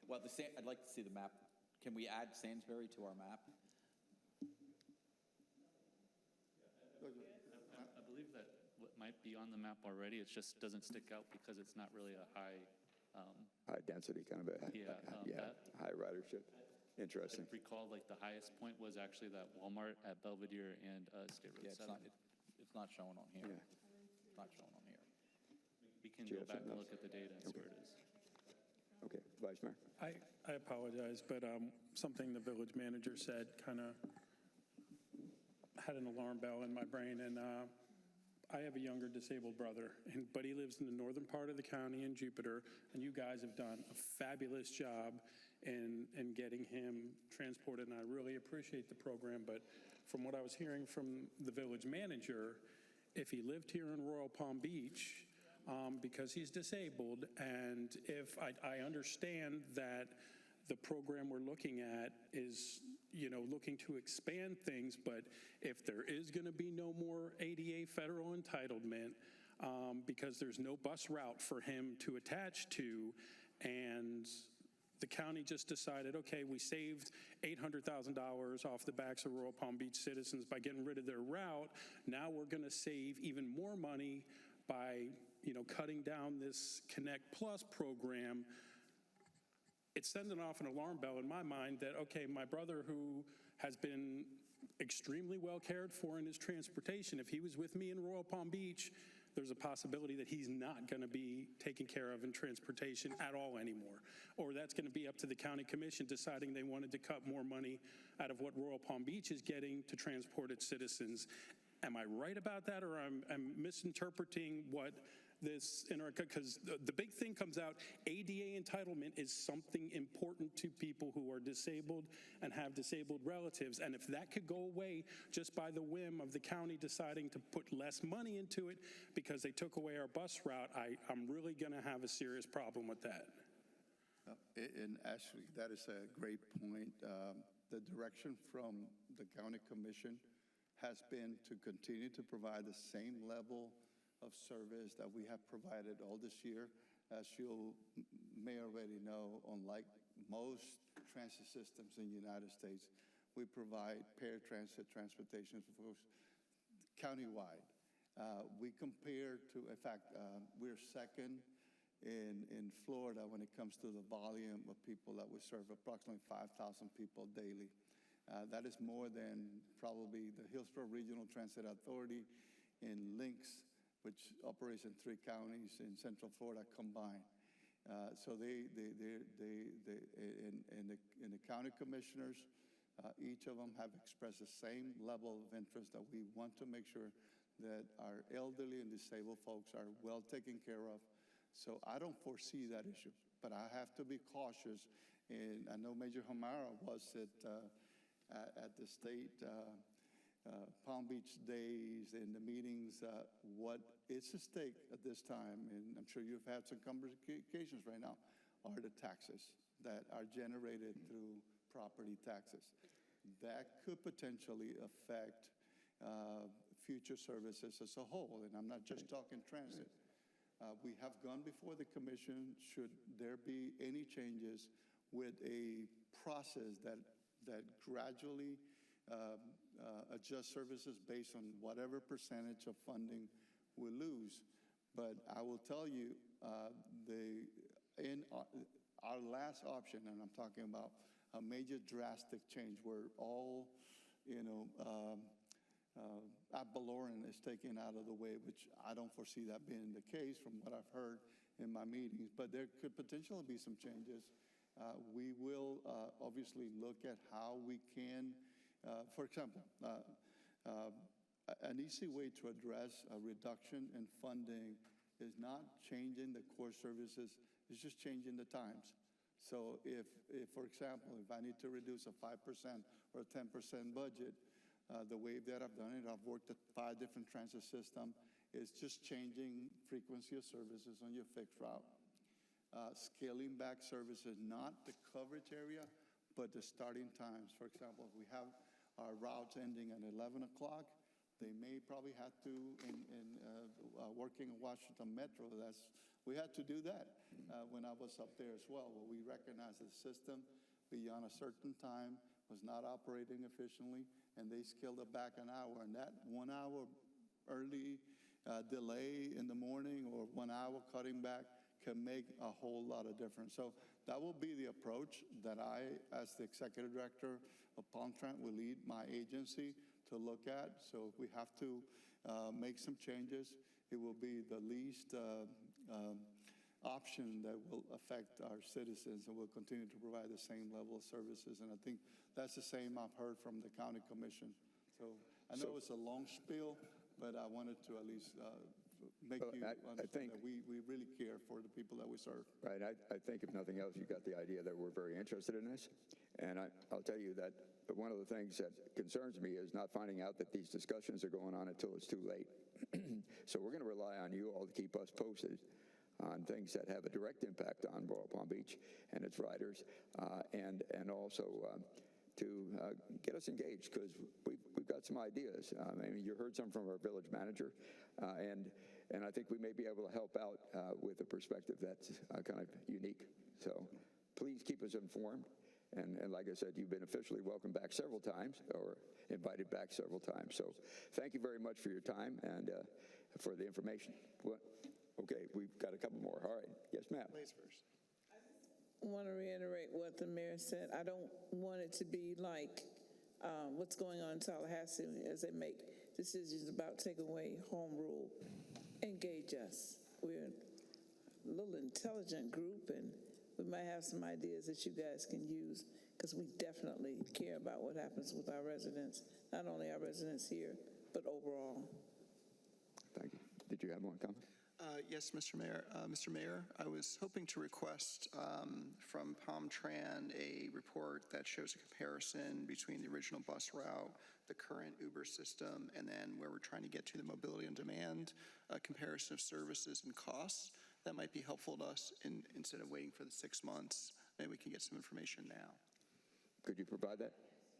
Well, I'd like to see the map. Can we add Sandsbury to our map? I believe that what might be on the map already, it just doesn't stick out because it's not really a high... high density kind of a, high ridership. Interesting. I recall like the highest point was actually that Walmart at Belvedere and State Road 7. It's not shown on here. Yeah. It's not shown on here. We can go back and look at the data and see where it is. Okay, Vice Mayor. I apologize, but something the village manager said kind of had an alarm bell in my brain, and I have a younger disabled brother, but he lives in the northern part of the county in Jupiter, and you guys have done a fabulous job in getting him transported, and I really appreciate the program. But from what I was hearing from the village manager, if he lived here in Royal Palm Beach, because he's disabled, and if I understand that the program we're looking at is, looking to expand things, but if there is going to be no more ADA federal entitlement, because there's no bus route for him to attach to, and the county just decided, okay, we saved $800,000 off the backs of Royal Palm Beach citizens by getting rid of their route. Now we're going to save even more money by cutting down this Connect Plus program, it's sending off an alarm bell in my mind that, okay, my brother who has been extremely well cared for in his transportation, if he was with me in Royal Palm Beach, there's a possibility that he's not going to be taken care of in transportation at all anymore. Or that's going to be up to the county commission deciding they wanted to cut more money out of what Royal Palm Beach is getting to transport its citizens. Am I right about that, or I'm misinterpreting what this, because the big thing comes out, ADA entitlement is something important to people who are disabled and have disabled relatives. And if that could go away just by the whim of the county deciding to put less money into it because they took away our bus route, I'm really going to have a serious problem with that. And actually, that is a great point. The direction from the county commission has been to continue to provide the same level of service that we have provided all this year. As you may already know, unlike most transit systems in the United States, we provide paratransit transportation for folks countywide. We compare to, in fact, we're second in Florida when it comes to the volume of people that we serve, approximately 5,000 people daily. That is more than probably the Hillsborough Regional Transit Authority and Lynx, which operates in 3 counties in Central Florida combined. So the county commissioners, each of them have expressed the same level of interest that we want to make sure that our elderly and disabled folks are well taken care of. So I don't foresee that issue, but I have to be cautious. And I know Major Hamara was at the state Palm Beach days and the meetings, what is at stake at this time, and I'm sure you've had some conversations right now, are the taxes that are generated through property taxes. That could potentially affect future services as a whole, and I'm not just talking transit. We have gone before the commission, should there be any changes, with a process that gradually adjust services based on whatever percentage of funding we lose. But I will tell you, in our last option, and I'm talking about a major drastic change where all, ad valorem is taken out of the way, which I don't foresee that being the case from what I've heard in my meetings, but there could potentially be some changes. We will obviously look at how we can, for example, an easy way to address a reduction in funding is not changing the core services, it's just changing the times. So if for example, if I need to reduce a 5% or a 10% budget, the way that I've done it, I've worked at 5 different transit systems, is just changing frequency of services on your fixed route. Scaling back services, not the coverage area, but the starting times. For example, if we have our routes ending at 11 o'clock, they may probably have to, working in Washington Metro, we had to do that when I was up there as well, where we recognized the system beyond a certain time was not operating efficiently, and they scaled it back an hour. And that 1 hour early delay in the morning or 1 hour cutting back can make a whole lot of difference. So that will be the approach that I, as the executive director of PalmTran, will lead my agency to look at. So if we have to make some changes, it will be the least option that will affect our citizens, and will continue to provide the same level of services. And I think that's the same I've heard from the county commission. So I know it's a long spiel, but I wanted to at least make you understand that we really care for the people that we serve. Right. I think if nothing else, you got the idea that we're very interested in this. And I'll tell you that one of the things that concerns me is not finding out that these discussions are going on until it's too late. So we're going to rely on you all to keep us posted on things that have a direct impact on Royal Palm Beach and its riders, and also to get us engaged, because we've got some ideas. I mean, you heard some from our village manager, and I think we may be able to help out with a perspective that's kind of unique. So please keep us informed. And like I said, you've been officially welcomed back several times, or invited back several times. So thank you very much for your time and for the information. Okay, we've got a couple more. All right. Yes, ma'am. Ladies first. Want to reiterate what the mayor said. I don't want it to be like what's going on in Tallahassee as they make decisions about taking away home rule. Engage us. We're a little intelligent group, and we might have some ideas that you guys can use, because we definitely care about what happens with our residents, not only our residents here, but overall. Thank you. Did you have one comment? Yes, Mr. Mayor. Mr. Mayor, I was hoping to request from PalmTran a report that shows a comparison between the original bus route, the current Uber system, and then where we're trying to get to the mobility on demand, a comparison of services and costs. That might be helpful to us instead of waiting for the 6 months. Maybe we can get some information now. Could you provide that?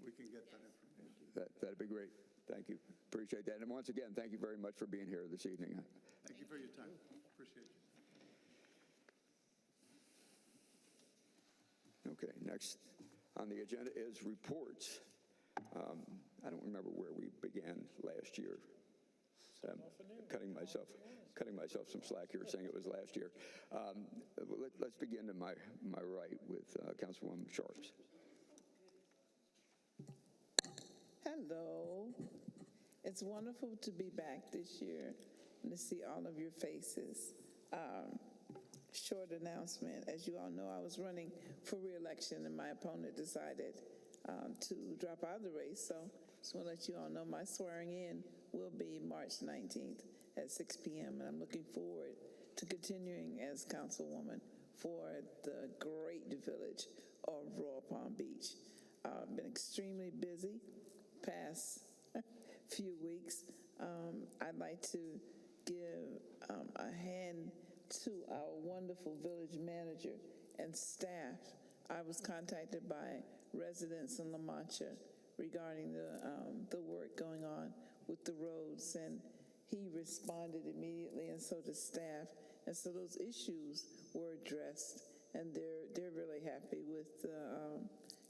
We can get that information. That'd be great. Thank you. Appreciate that. And once again, thank you very much for being here this evening. Thank you for your time. Appreciate you. Okay, next on the agenda is reports. I don't remember where we began last year. Cutting myself some slack here, saying it was last year. Let's begin to my right with Councilwoman Sharps. Hello. It's wonderful to be back this year and to see all of your faces. Short announcement. As you all know, I was running for re-election, and my opponent decided to drop out of the race. So just want to let you all know my swearing in will be March 19th at 6 p.m. And I'm looking forward to continuing as councilwoman for the great village of Royal Palm Beach. I've been extremely busy past few weeks. I'd like to give a hand to our wonderful village manager and staff. I was contacted by residents in La Mancha regarding the work going on with the roads, and he responded immediately, and so did staff. And so those issues were addressed, and they're really happy with the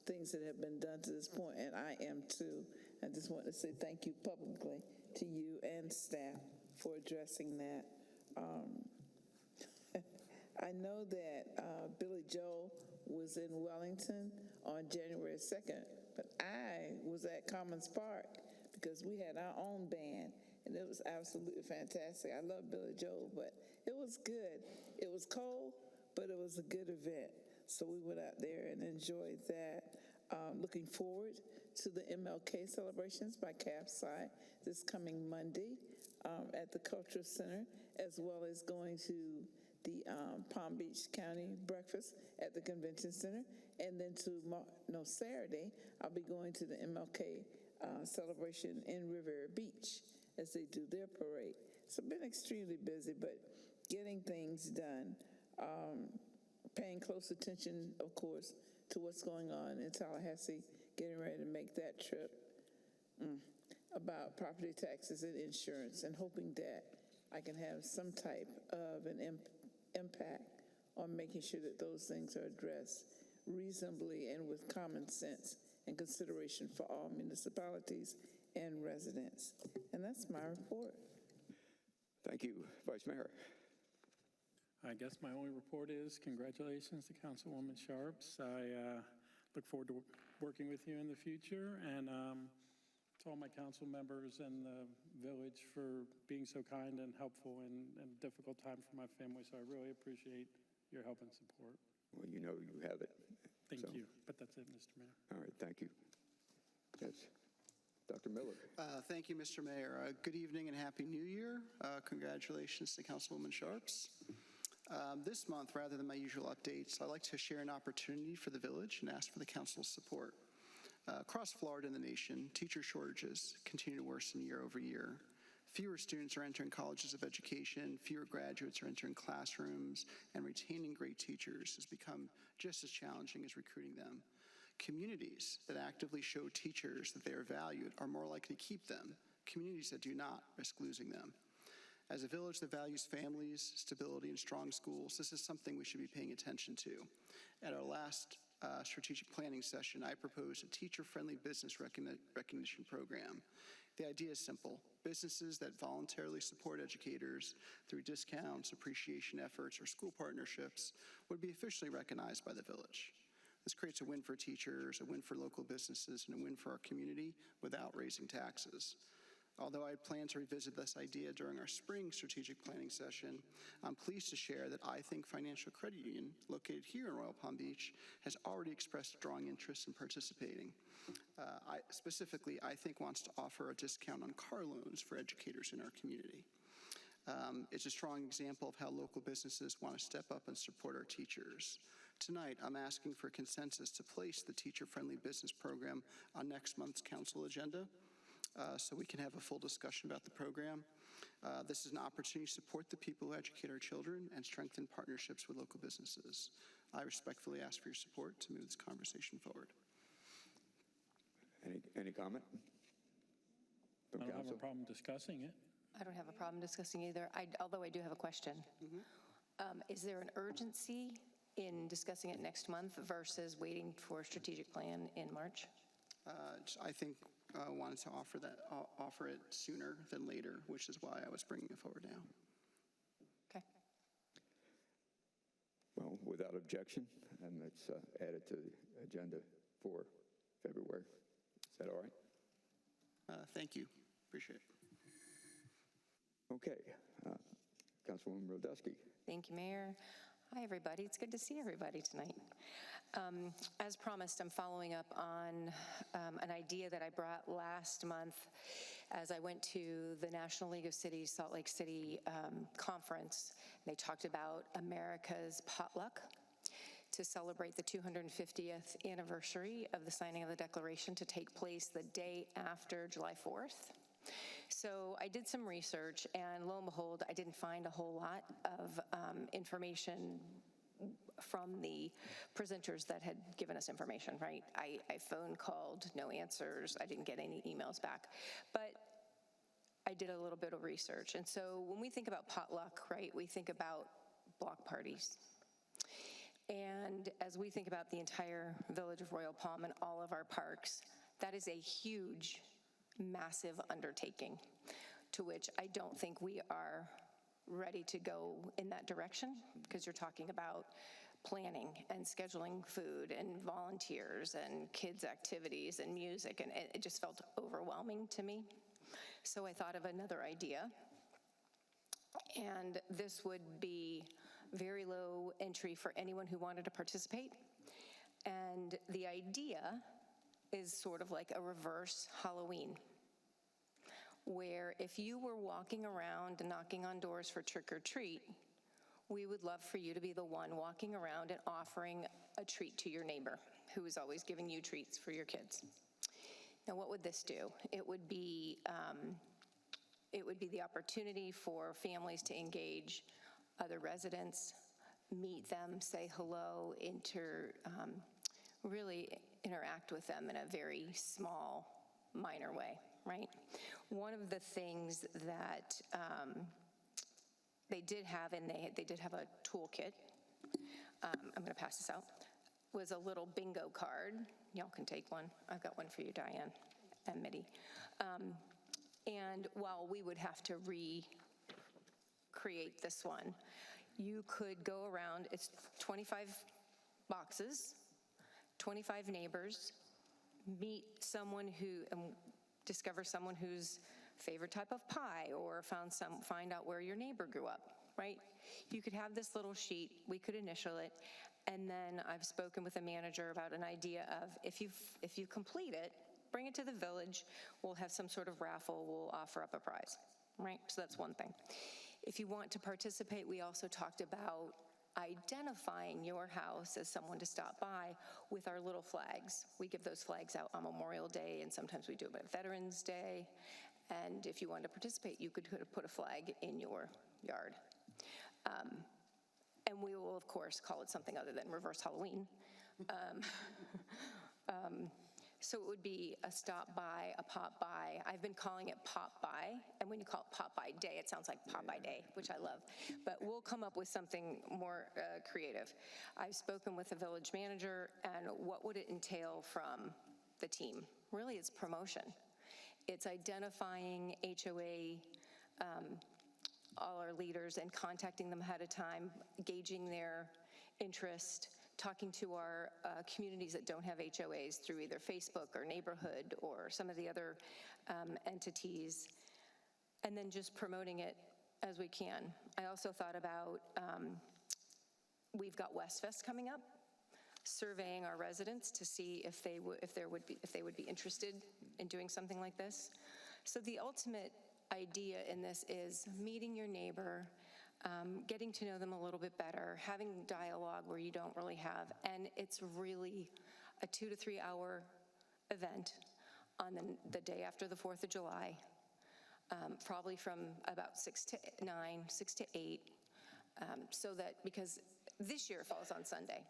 things that have been done to this point, and I am too. I just want to say thank you publicly to you and staff for addressing that. I know that Billy Joel was in Wellington on January 2nd, but I was at Commons Park because we had our own band, and it was absolutely fantastic. I love Billy Joel, but it was good. It was cold, but it was a good event. So we went out there and enjoyed that. Looking forward to the MLK celebrations by CAPSI this coming Monday at the Cultural Center, as well as going to the Palm Beach County breakfast at the Convention Center. And then Saturday, I'll be going to the MLK celebration in Riviera Beach as they do their parade. So I've been extremely busy, but getting things done. Paying close attention, of course, to what's going on in Tallahassee, getting ready to make that trip, about property taxes and insurance, and hoping that I can have some type of an impact on making sure that those things are addressed reasonably and with common sense and consideration for all municipalities and residents. And that's my report. Thank you, Vice Mayor. I guess my only report is congratulations to Councilwoman Sharps. I look forward to working with you in the future, and to all my council members and the village for being so kind and helpful in a difficult time for my family. So I really appreciate your help and support. Well, you know you have it. Thank you. But that's it, Mr. Mayor. All right, thank you. Yes, Dr. Miller. Thank you, Mr. Mayor. Good evening and Happy New Year. Congratulations to Councilwoman Sharps. This month, rather than my usual updates, I'd like to share an opportunity for the village and ask for the council's support. Across Florida and the nation, teacher shortages continue to worsen year over year. Fewer students are entering colleges of education, fewer graduates are entering classrooms, and retaining great teachers has become just as challenging as recruiting them. Communities that actively show teachers that they are valued are more likely to keep them. Communities that do not risk losing them. As a village that values families, stability, and strong schools, this is something we should be paying attention to. At our last strategic planning session, I proposed a teacher-friendly business recognition program. The idea is simple. Businesses that voluntarily support educators through discounts, appreciation efforts, or school partnerships would be officially recognized by the village. This creates a win for teachers, a win for local businesses, and a win for our community without raising taxes. Although I plan to revisit this idea during our spring strategic planning session, I'm pleased to share that I Think Financial Credit Union, located here in Royal Palm Beach, has already expressed strong interest in participating. Specifically, I Think wants to offer a discount on car loans for educators in our community. It's a strong example of how local businesses want to step up and support our teachers. Tonight, I'm asking for consensus to place the teacher-friendly business program on next month's council agenda, so we can have a full discussion about the program. This is an opportunity to support the people who educate our children and strengthen partnerships with local businesses. I respectfully ask for your support to move this conversation forward. Any comment? From I don't have council? a problem discussing it. I don't have a problem discussing either, although I do have a question. Is there an urgency in discussing it next month versus waiting for a strategic plan in March? I think wanted to offer it sooner than later, which is why I was bringing it forward now. Okay. Well, without objection, and let's add it to the agenda for February. Is that all right? Thank you. Appreciate it. Okay. Councilwoman Brodusky. Thank you, Mayor. Hi, everybody. It's good to see everybody tonight. As promised, I'm following up on an idea that I brought last month as I went to the National League of Cities Salt Lake City conference. They talked about America's potluck to celebrate the 250th anniversary of the signing of the Declaration to take place the day after July 4th. So I did some research, and lo and behold, I didn't find a whole lot of information from the presenters that had given us information, right? I phone called, no answers. I didn't get any emails back. But I did a little bit of research. And so when we think about potluck, right, we think about block parties. And as we think about the entire village of Royal Palm and all of our parks, that is a huge, massive undertaking to which I don't think we are ready to go in that direction, because you're talking about planning and scheduling food and volunteers and kids' activities and music, and it just felt overwhelming to me. So I thought of another idea, and this would be very low entry for anyone who wanted to participate. And the idea is sort of like a reverse Halloween, where if you were walking around and knocking on doors for trick or treat, we would love for you to be the one walking around and offering a treat to your neighbor who is always giving you treats for your kids. Now, what would this do? It would be the opportunity for families to engage other residents, meet them, say hello, really interact with them in a very small, minor way, right? One of the things that they did have, and they did have a toolkit, I'm going to pass this out, was a little bingo card. Y'all can take one. I've got one for you, Diane and Mitty. And while we would have to recreate this one, you could go around, it's 25 boxes, 25 neighbors, meet someone discover someone whose favorite type of pie, or find out where your neighbor grew up, right? You could have this little sheet, we could initial it, and then I've spoken with a manager about an idea of if you complete it, bring it to the village, we'll have some sort of raffle, we'll offer up a prize, right? So that's one thing. If you want to participate, we also talked about identifying your house as someone to stop by with our little flags. We give those flags out on Memorial Day, and sometimes we do it on Veterans Day. And if you wanted to participate, you could put a flag in your yard. And we will, of course, call it something other than reverse Halloween. So it would be a stop by, a pop by. I've been calling it pop by, and when you call it pop by day, it sounds like pop by day, which I love. But we'll come up with something more creative. I've spoken with the village manager, and what would it entail from the team? Really, it's promotion. It's identifying HOA, all our leaders, and contacting them ahead of time, gauging their interest, talking to our communities that don't have HOAs through either Facebook or Neighborhood or some of the other entities, and then just promoting it as we can. I also thought about, we've got Westfest coming up, surveying our residents to see if they would be interested in doing something like this. So the ultimate idea in this is meeting your neighbor, getting to know them a little bit better, having dialogue where you don't really have, and it's really a 2 to 3 hour event on the day after the 4th of July, probably from about 6 to 9, 6 to 8, so that, because this year it falls on Sunday.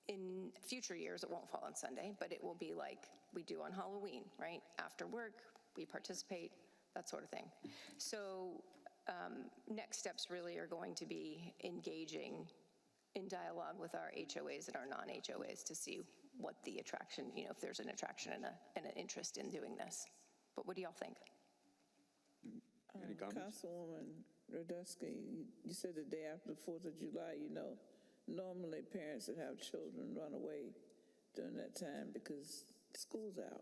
In future years, it won't fall on Sunday, but it will be like we do on Halloween, right? After work, we participate, that sort of thing. So next steps really are going to be engaging in dialogue with our HOAs and our non-HOAs to see what the attraction, if there's an attraction and an interest in doing this. But what do y'all think? Any comments? Councilwoman Radusky, you said the day after the 4th of July, normally parents that have children run away during that time because school's out.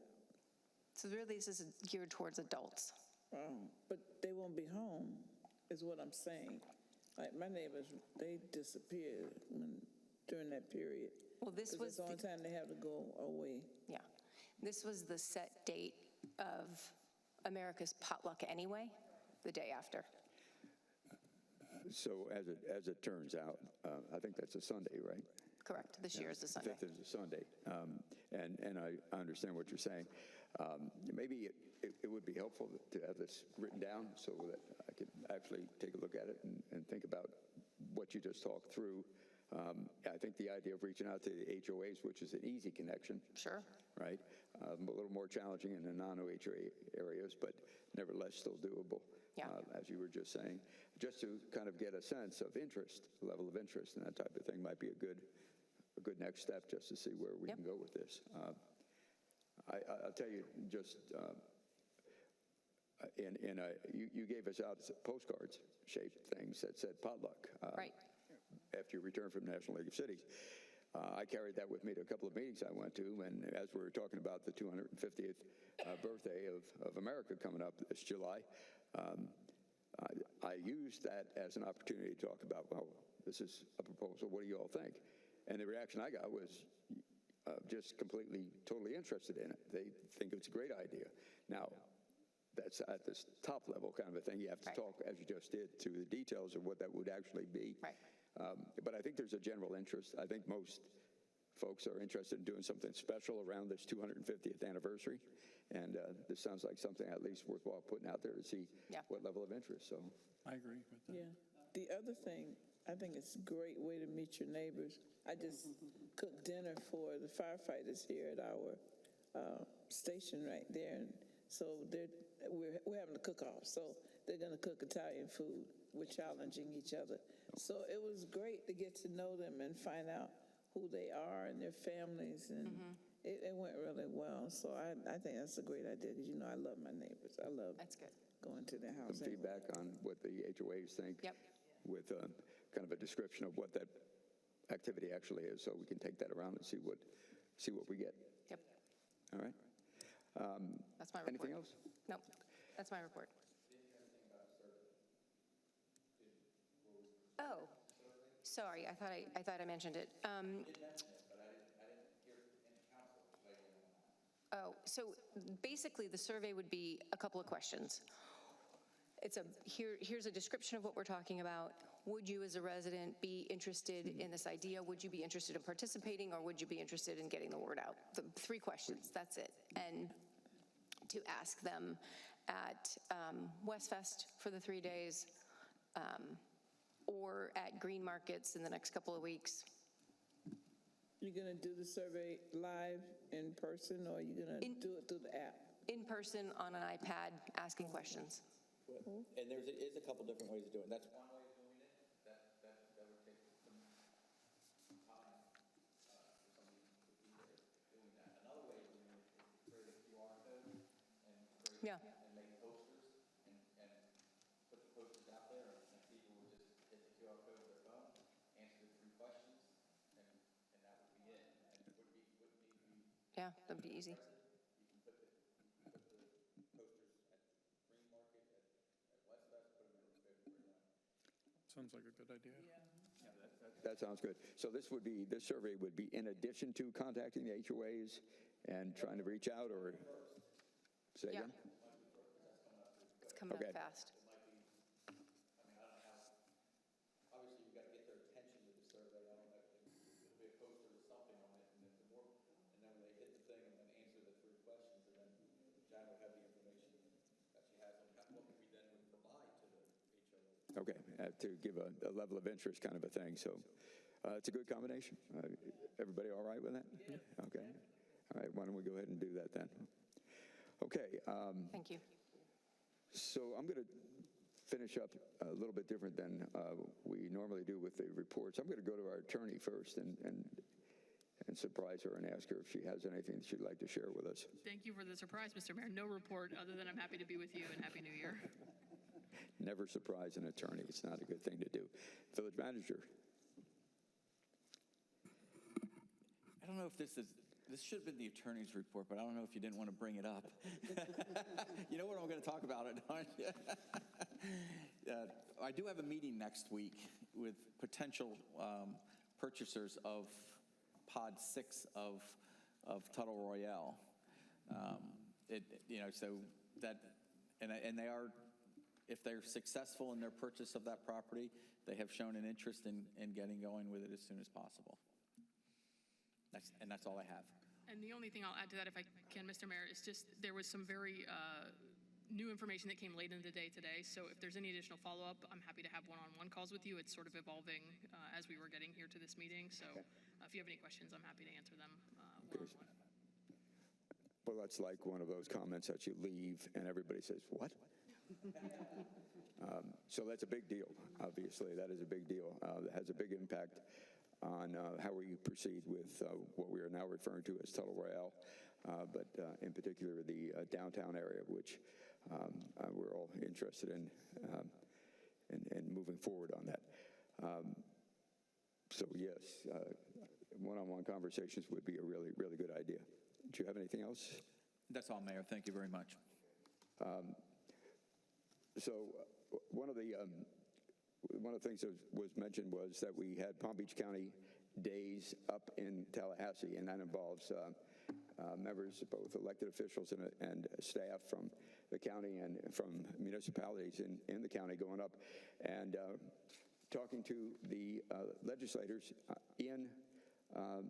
So really this is geared towards adults. But they won't be home, is what I'm saying. Like my neighbors, they disappeared during that period. Well, this was the only time they have to go away. Yeah. This was the set date of America's Potluck anyway, the day after. So as it turns out, I think that's a Sunday, right? Correct. This year is a Sunday. 5th is a Sunday. And I understand what you're saying. Maybe it would be helpful to have this written down so that I could actually take a look at it and think about what you just talked through. I think the idea of reaching out to the HOAs, which is an easy connection. Sure. Right? A little more challenging in the non-HOA areas, but nevertheless still doable. Yeah. As you were just saying, just to kind of get a sense of interest, level of interest, and that type of thing might be a good next step just to see where we can go with this. I'll tell you, just you gave us out postcards shaped things that said potluck. Right. After you return from National League of Cities. I carried that with me to a couple of meetings I went to, and as we were talking about the 250th birthday of America coming up this July, I used that as an opportunity to talk about, well, this is a proposal, what do you all think? And the reaction I got was just totally interested in it. They think it's a great idea. Now, that's at this top level kind of a thing. You have to talk, as you just did, to the details of what that would actually be. Right. But I think there's a general interest. I think most folks are interested in doing something special around this 250th anniversary. And this sounds like something at least worthwhile putting out there to see what level of interest. So I agree with that. Yeah. The other thing, I think it's a great way to meet your neighbors. I just cooked dinner for the firefighters here at our station right there. And so we're having a cook-off. So they're going to cook Italian food. We're challenging each other. So it was great to get to know them and find out who they are and their families. And it went really well. So I think that's a great idea because, I love my neighbors. I love going to their house. Some feedback on what the HOAs think with kind of a description of what that activity actually is so we can take that around and see what we get. Yep. All right. That's my report. Anything else? Nope. That's my report. Oh, sorry. I thought I mentioned it. So basically the survey would be a couple of questions. Here's a description of what we're talking about. Would you as a resident be interested in this idea? Would you be interested in participating, or would you be interested in getting the word out? The 3 questions, that's it. And to ask them at Westfest for the 3 days, or at Green Markets in the next couple of weeks. You're going to do the survey live in person, or are you going to do it through the app? In person on an iPad, asking questions. And there is a couple different ways of doing it. That's one way of doing it. That would take some time for somebody to be there doing that. Another way of doing it is to create a QR code and create Yeah, that'd be easy. Sounds like a good idea. That sounds good. So this survey would be in addition to contacting the HOAs and trying to reach out, or say Yeah. again? It's coming Okay. up fast. Obviously, you've got to get their attention with the survey. I don't know, it'll be a poster with something on it, and then when they hit the thing and then answer the 3 questions, and then Jan will have the information that she has on what we then would provide to the HOA. Okay, to give a level of interest kind of a thing. So it's a good combination. Everybody all right with that? Yeah. Okay. All right, why don't we go ahead and do that then? Okay. Thank you. So I'm going to finish up a little bit different than we normally do with the reports. I'm going to go to our attorney first and surprise her and ask her if she has anything she'd like to share with us. Thank you for the surprise, Mr. Mayor. No report other than I'm happy to be with you and Happy New Year. Never surprise an attorney. It's not a good thing to do. Village manager. I don't know if this should have been the attorney's report, but I don't know if you didn't want to bring it up. You know what I'm going to talk about it, don't you? I do have a meeting next week with potential purchasers of Pod 6 of Tuttle Royale. So that, and they are, if they're successful in their purchase of that property, they have shown an interest in getting going with it as soon as possible. That's all I have. And the only thing I'll add to that, if I can, Mr. Mayor, is just there was some very new information that came late in the day today. So if there's any additional follow-up, I'm happy to have one-on-one calls with you. It's sort of evolving as we were getting here to this meeting. So if you have any questions, I'm happy to answer them one-on-one. Well, that's like one of those comments that you leave and everybody says, what? So that's a big deal, obviously. That is a big deal. It has a big impact on how we proceed with what we are now referring to as Tuttle Royale, but in particular the downtown area, which we're all interested in moving forward on that. So yes, one-on-one conversations would be a really, really good idea. Do you have anything else? That's all, Mayor. Thank you very much. So one of the things that was mentioned was that we had Palm Beach County Days up in Tallahassee, and that involves members, both elected officials and staff from the county and from municipalities in the county going up and talking to the legislators in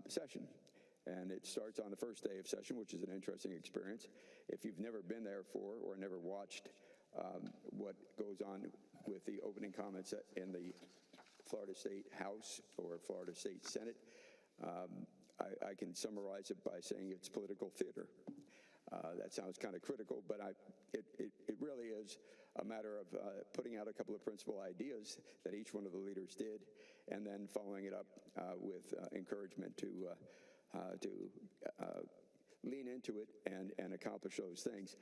session. And it starts on the first day of session, which is an interesting experience. If you've never been there for or never watched what goes on with the opening comments in the Florida State House or Florida State Senate, I can summarize it by saying it's political theater. That sounds kind of critical, but it really is a matter of putting out a couple of principal ideas that each one of the leaders did, and then following it up with encouragement to lean into it and accomplish those things.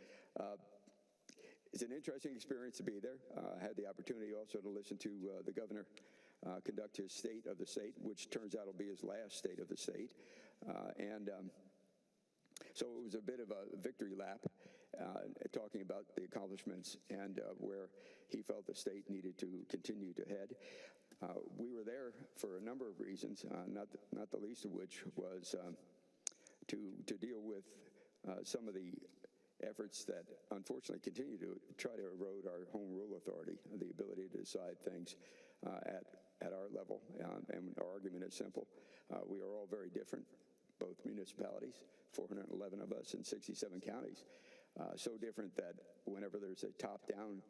It's an interesting experience to be there. I had the opportunity also to listen to the governor conduct his state of the state, which turns out will be his last state of the state. So it was a bit of a victory lap, talking about the accomplishments and where he felt the state needed to continue to head. We were there for a number of reasons, not the least of which was to deal with some of the efforts that unfortunately continue to try to erode our home rule authority, the ability to decide things at our level. And our argument is simple. We are all very different, both municipalities, 411 of us in 67 counties. So different that whenever there's a top-down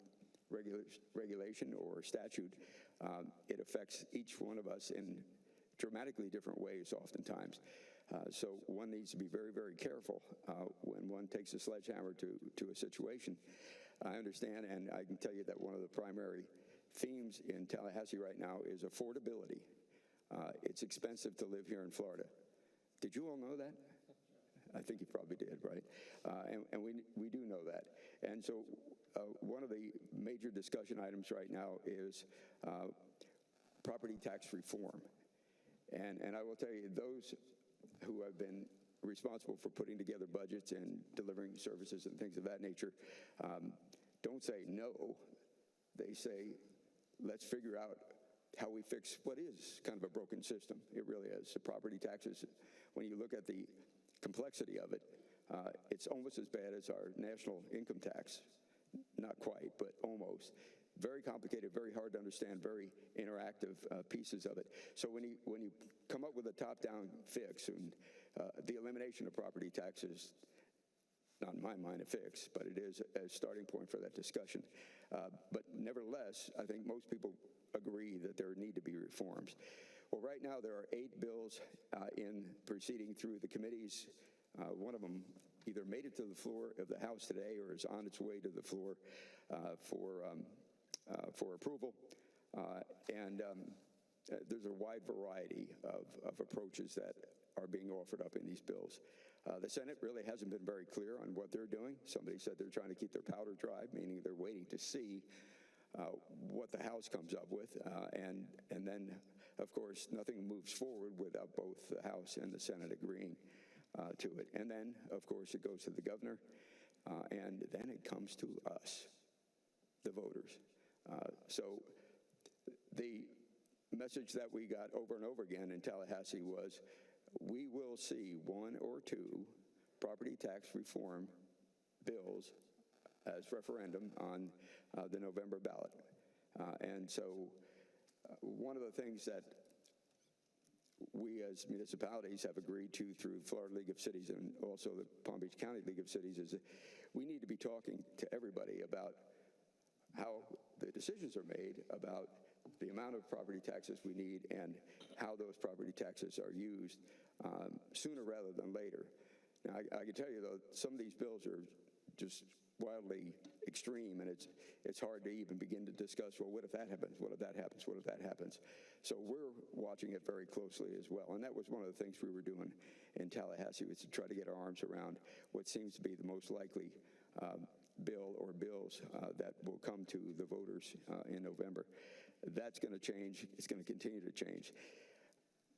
regulation or statute, it affects each one of us in dramatically different ways oftentimes. So one needs to be very, very careful when one takes a sledgehammer to a situation. I understand, and I can tell you that one of the primary themes in Tallahassee right now is affordability. It's expensive to live here in Florida. Did you all know that? I think you probably did, right? And we do know that. And so one of the major discussion items right now is property tax reform. And I will tell you, those who have been responsible for putting together budgets and delivering services and things of that nature don't say no. They say, let's figure out how we fix what is kind of a broken system. It really is. The property taxes, when you look at the complexity of it, it's almost as bad as our national income tax. Not quite, but almost. Very complicated, very hard to understand, very interactive pieces of it. So when you come up with a top-down fix, and the elimination of property taxes, not in my mind a fix, but it is a starting point for that discussion. But nevertheless, I think most people agree that there need to be reforms. Well, right now there are 8 bills in proceeding through the committees. One of them either made it to the floor of the House today or is on its way to the floor for approval. There's a wide variety of approaches that are being offered up in these bills. The Senate really hasn't been very clear on what they're doing. Somebody said they're trying to keep their powder dry, meaning they're waiting to see what the House comes up with. And then, of course, nothing moves forward without both the House and the Senate agreeing to it. And then, of course, it goes to the governor, and then it comes to us, the voters. So the message that we got over and over again in Tallahassee was, we will see 1 or 2 property tax reform bills as referendum on the November ballot. And so one of the things that we as municipalities have agreed to through Florida League of Cities and also the Palm Beach County League of Cities is that we need to be talking to everybody about how the decisions are made about the amount of property taxes we need and how those property taxes are used sooner rather than later. Now, I can tell you, though, some of these bills are just wildly extreme, and it's hard to even begin to discuss, well, what if that happens? What if that happens? What if that happens? So we're watching it very closely as well, and that was one of the things we were doing in Tallahassee, was to try to get our arms around what seems to be the most likely bill or bills that will come to the voters in November. That's going to change. It's going to continue to change.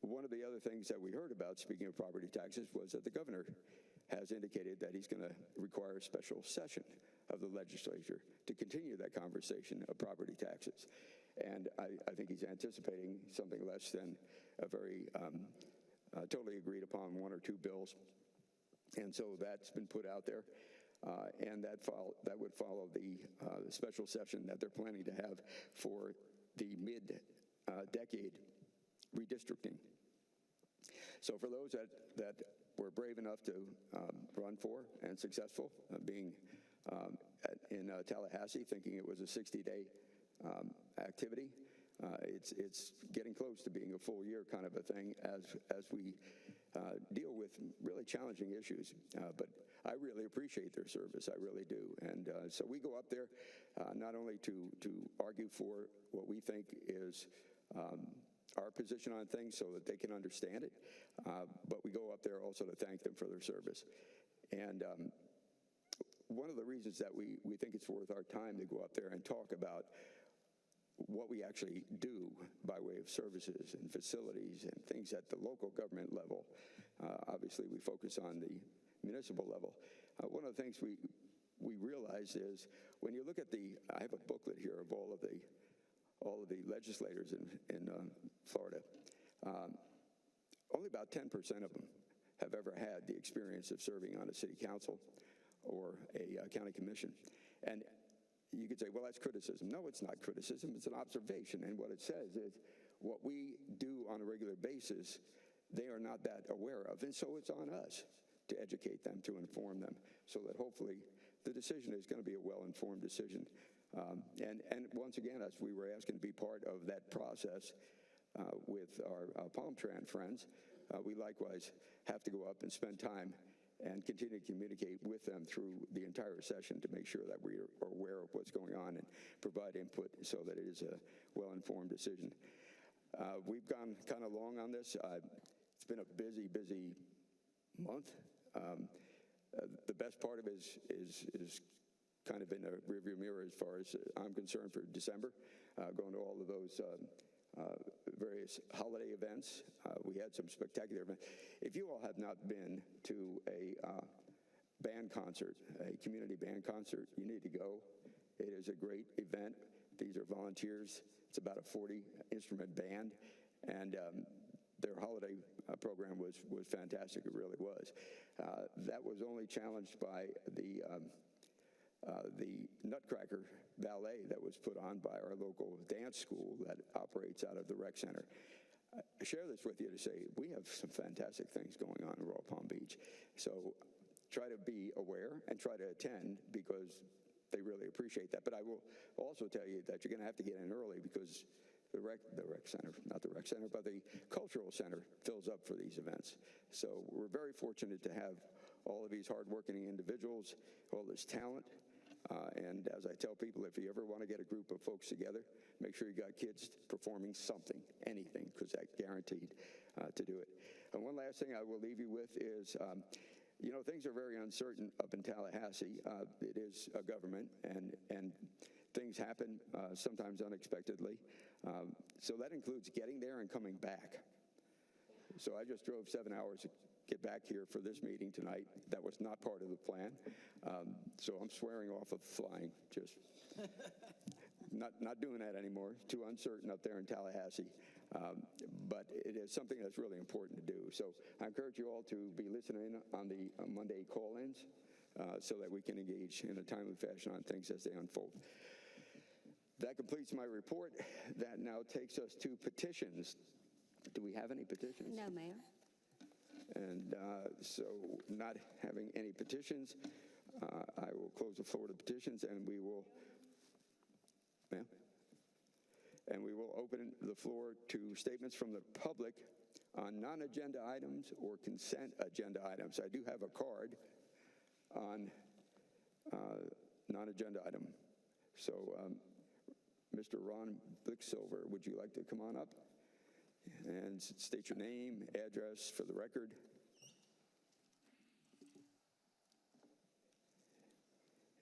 One of the other things that we heard about, speaking of property taxes, was that the governor has indicated that he's going to require a special session of the legislature to continue that conversation of property taxes. And I think he's anticipating something less than a very totally agreed upon 1 or 2 bills. And so that's been put out there. And that would follow the special session that they're planning to have for the mid-decade redistricting. So for those that were brave enough to run for and successful, being in Tallahassee, thinking it was a 60-day activity, it's getting close to being a full year kind of a thing as we deal with really challenging issues. But I really appreciate their service, I really do. And so we go up there not only to argue for what we think is our position on things so that they can understand it, but we go up there also to thank them for their service. And one of the reasons that we think it's worth our time to go up there and talk about what we actually do by way of services and facilities and things at the local government level. Obviously, we focus on the municipal level. One of the things we realize is when you look at I have a booklet here of all of the legislators in Florida. Only about 10% of them have ever had the experience of serving on a city council or a county commission. And you could say, well, that's criticism. No, it's not criticism. It's an observation. And what it says is what we do on a regular basis, they are not that aware of. And so it's on us to educate them, to inform them, so that hopefully the decision is going to be a well-informed decision. And once again, as we were asking to be part of that process with our Palm Tran friends, we likewise have to go up and spend time and continue to communicate with them through the entire session to make sure that we are aware of what's going on and provide input so that it is a well-informed decision. We've gone kind of long on this. It's been a busy, busy month. The best part of it is kind of in the rearview mirror as far as I'm concerned for December, going to all of those various holiday events. We had some spectacular events. If you all have not been to a band concert, a community band concert, you need to go. It is a great event. These are volunteers. It's about a 40-instrument band, and their holiday program was fantastic. It really was. That was only challenged by the Nutcracker Ballet that was put on by our local dance school that operates out of the rec center. I share this with you to say we have some fantastic things going on in Royal Palm Beach. So try to be aware and try to attend because they really appreciate that. But I will also tell you that you're going to have to get in early because the rec center, not the rec center, but the cultural center fills up for these events. So we're very fortunate to have all of these hardworking individuals, all this talent. And as I tell people, if you ever want to get a group of folks together, make sure you got kids performing something, anything, because that's guaranteed to do it. And one last thing I will leave you with is, you know, things are very uncertain up in Tallahassee. It is a government, and things happen sometimes unexpectedly. So that includes getting there and coming back. So I just drove 7 hours to get back here for this meeting tonight. That was not part of the plan. So I'm swearing off of flying, just not doing that anymore. It's too uncertain up there in Tallahassee. But it is something that's really important to do. So I encourage you all to be listening on the Monday call-ins so that we can engage in a timely fashion on things as they unfold. That completes my report. That now takes us to petitions. Do we have any petitions? No, Mayor. And so not having any petitions, I will close the floor to petitions, and we will, ma'am? And we will open the floor to statements from the public on non-agenda items or consent agenda items. I do have a card on non-agenda item. So Mr. Ron Blicksilver, would you like to come on up and state your name, address for the record?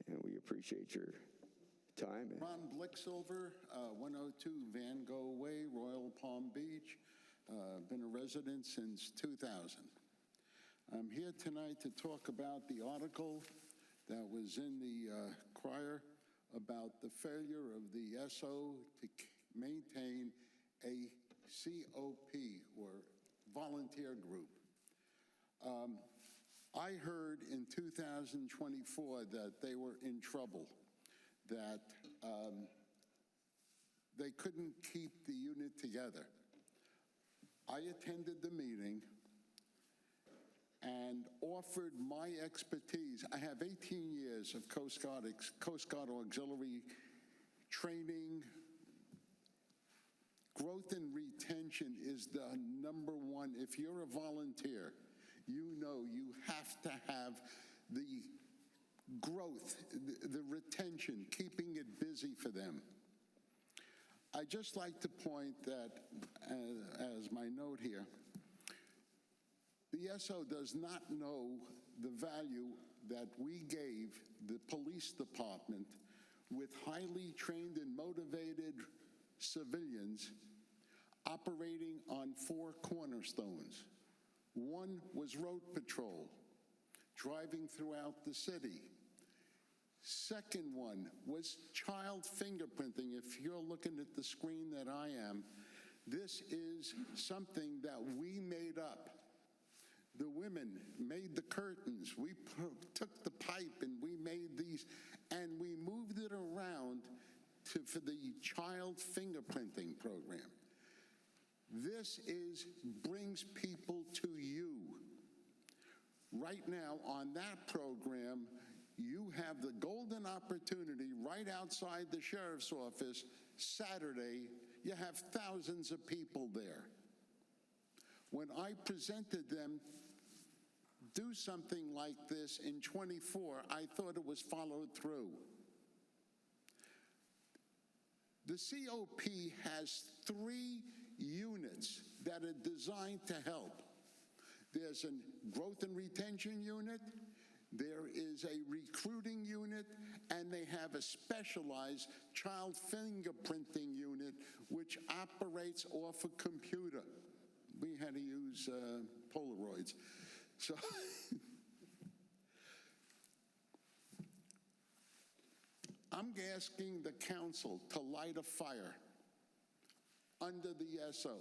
And we appreciate your time. Ron Blicksilver, 102 Van Gogh Way, Royal Palm Beach. Been a resident since 2000. I'm here tonight to talk about the article that was in the Crier about the failure of the SO to maintain a COP, or volunteer group. I heard in 2024 that they were in trouble, that they couldn't keep the unit together. I attended the meeting and offered my expertise. I have 18 years of Coast Guard auxiliary training. Growth and retention is the number one. If you're a volunteer, you know you have to have the growth, the retention, keeping it busy for them. I just like to point that, as my note here, the SO does not know the value that we gave the police department with highly trained and motivated civilians operating on 4 cornerstones. One was road patrol, driving throughout the city. Second one was child fingerprinting. If you're looking at the screen that I am, this is something that we made up. The women made the curtains. We took the pipe and we made these, and we moved it around for the child fingerprinting program. This brings people to you. Right now on that program, you have the golden opportunity right outside the sheriff's office. Saturday, you have thousands of people there. When I presented them, do something like this in '24, I thought it was followed through. The COP has 3 units that are designed to help. There's a growth and retention unit, There is a recruiting unit, and they have a specialized child fingerprinting unit which operates off a computer. We had to use Polaroids. So I'm asking the council to light a fire under the SO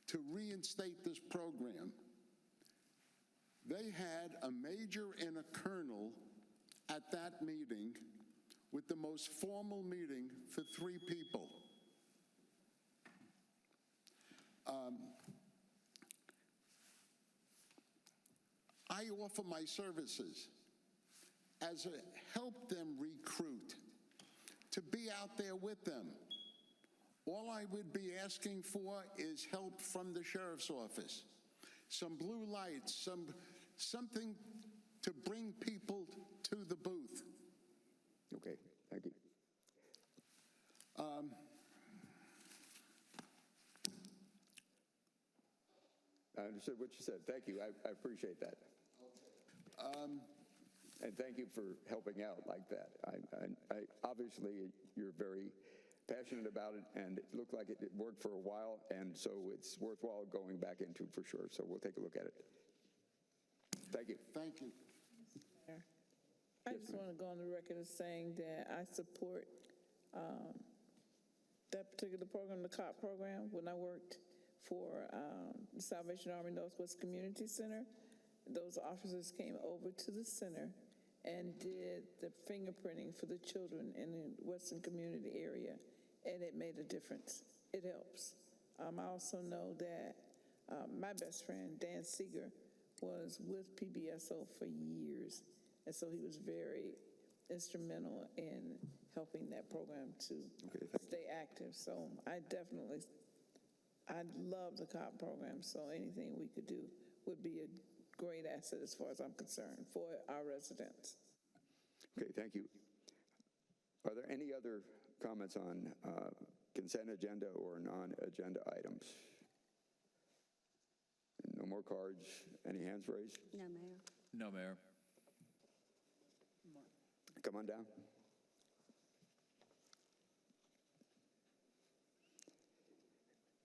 to reinstate this program. They had a major and a colonel at that meeting with the most formal meeting for 3 people. I offer my services as a help them recruit, to be out there with them. All I would be asking for is help from the sheriff's office, some blue lights, something to bring people to the booth. Okay, thank you. I understood what you said. Thank you. I appreciate that. And thank you for helping out like that. I obviously, you're very passionate about it, and it looked like it worked for a while, and so it's worthwhile going back into for sure. So we'll take a look at it. Thank you. Thank you. I just want to go on the record as saying that I support that particular program, the COP program. When I worked for the Salvation Army Northwest Community Center, those officers came over to the center and did the fingerprinting for the children in the Western community area, and it made a difference. It helps. I also know that my best friend, Dan Seeger, was with PBSO for years, and so he was very instrumental in helping that program to stay active. So I love the COP program, so anything we could do would be a great asset as far as I'm concerned for our residents. Okay, thank you. Are there any other comments on consent agenda or non-agenda items? No more cards. Any hands raised? No, Mayor. No, Mayor. Come on down.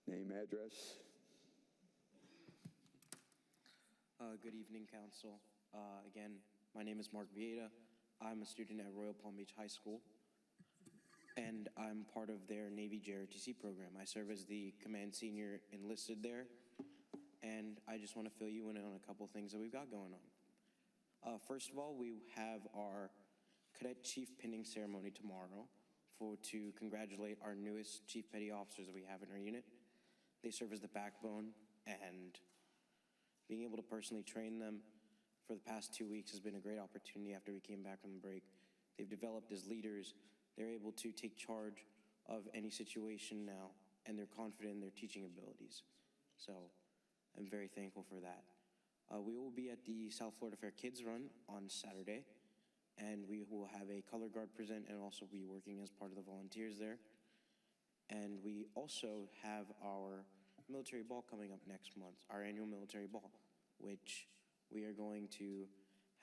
Name, address. Good evening, Council. Again, my name is Mark Vieta. I'm a student at Royal Palm Beach High School, and I'm part of their Navy JROTC program. I serve as the Command Senior enlisted there, and I just want to fill you in on a couple things that we've got going on. First of all, we have our Cadet Chief Pinning Ceremony tomorrow to congratulate our newest Chief Petty Officers that we have in our unit. They serve as the backbone, and being able to personally train them for the past 2 weeks has been a great opportunity after we came back from the break. They've developed as leaders. They're able to take charge of any situation now, and they're confident in their teaching abilities. So I'm very thankful for that. We will be at the South Florida Fair Kids Run on Saturday, and we will have a color guard present and also be working as part of the volunteers there. And we also have our military ball coming up next month, our annual military ball, which we are going to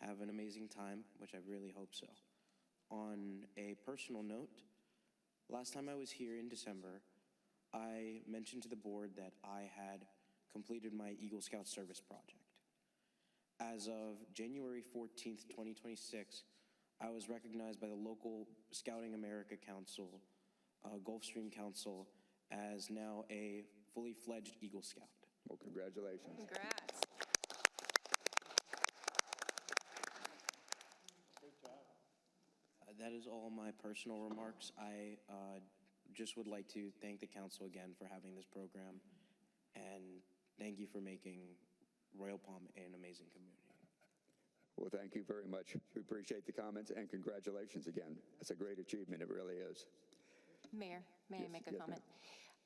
have an amazing time, which I really hope so. On a personal note, last time I was here in December, I mentioned to the board that I had completed my Eagle Scout service project. As of January 14th, 2026, I was recognized by the local Scouting America Council, Gulfstream Council, as now a fully fledged Eagle Scout. Well, congratulations. Congrats. That is all my personal remarks. I just would like to thank the council again for having this program, and thank you for making Royal Palm an amazing community. Well, thank you very much. We appreciate the comments, and congratulations again. It's a great achievement. It really is. Mayor, may I make a yes, comment?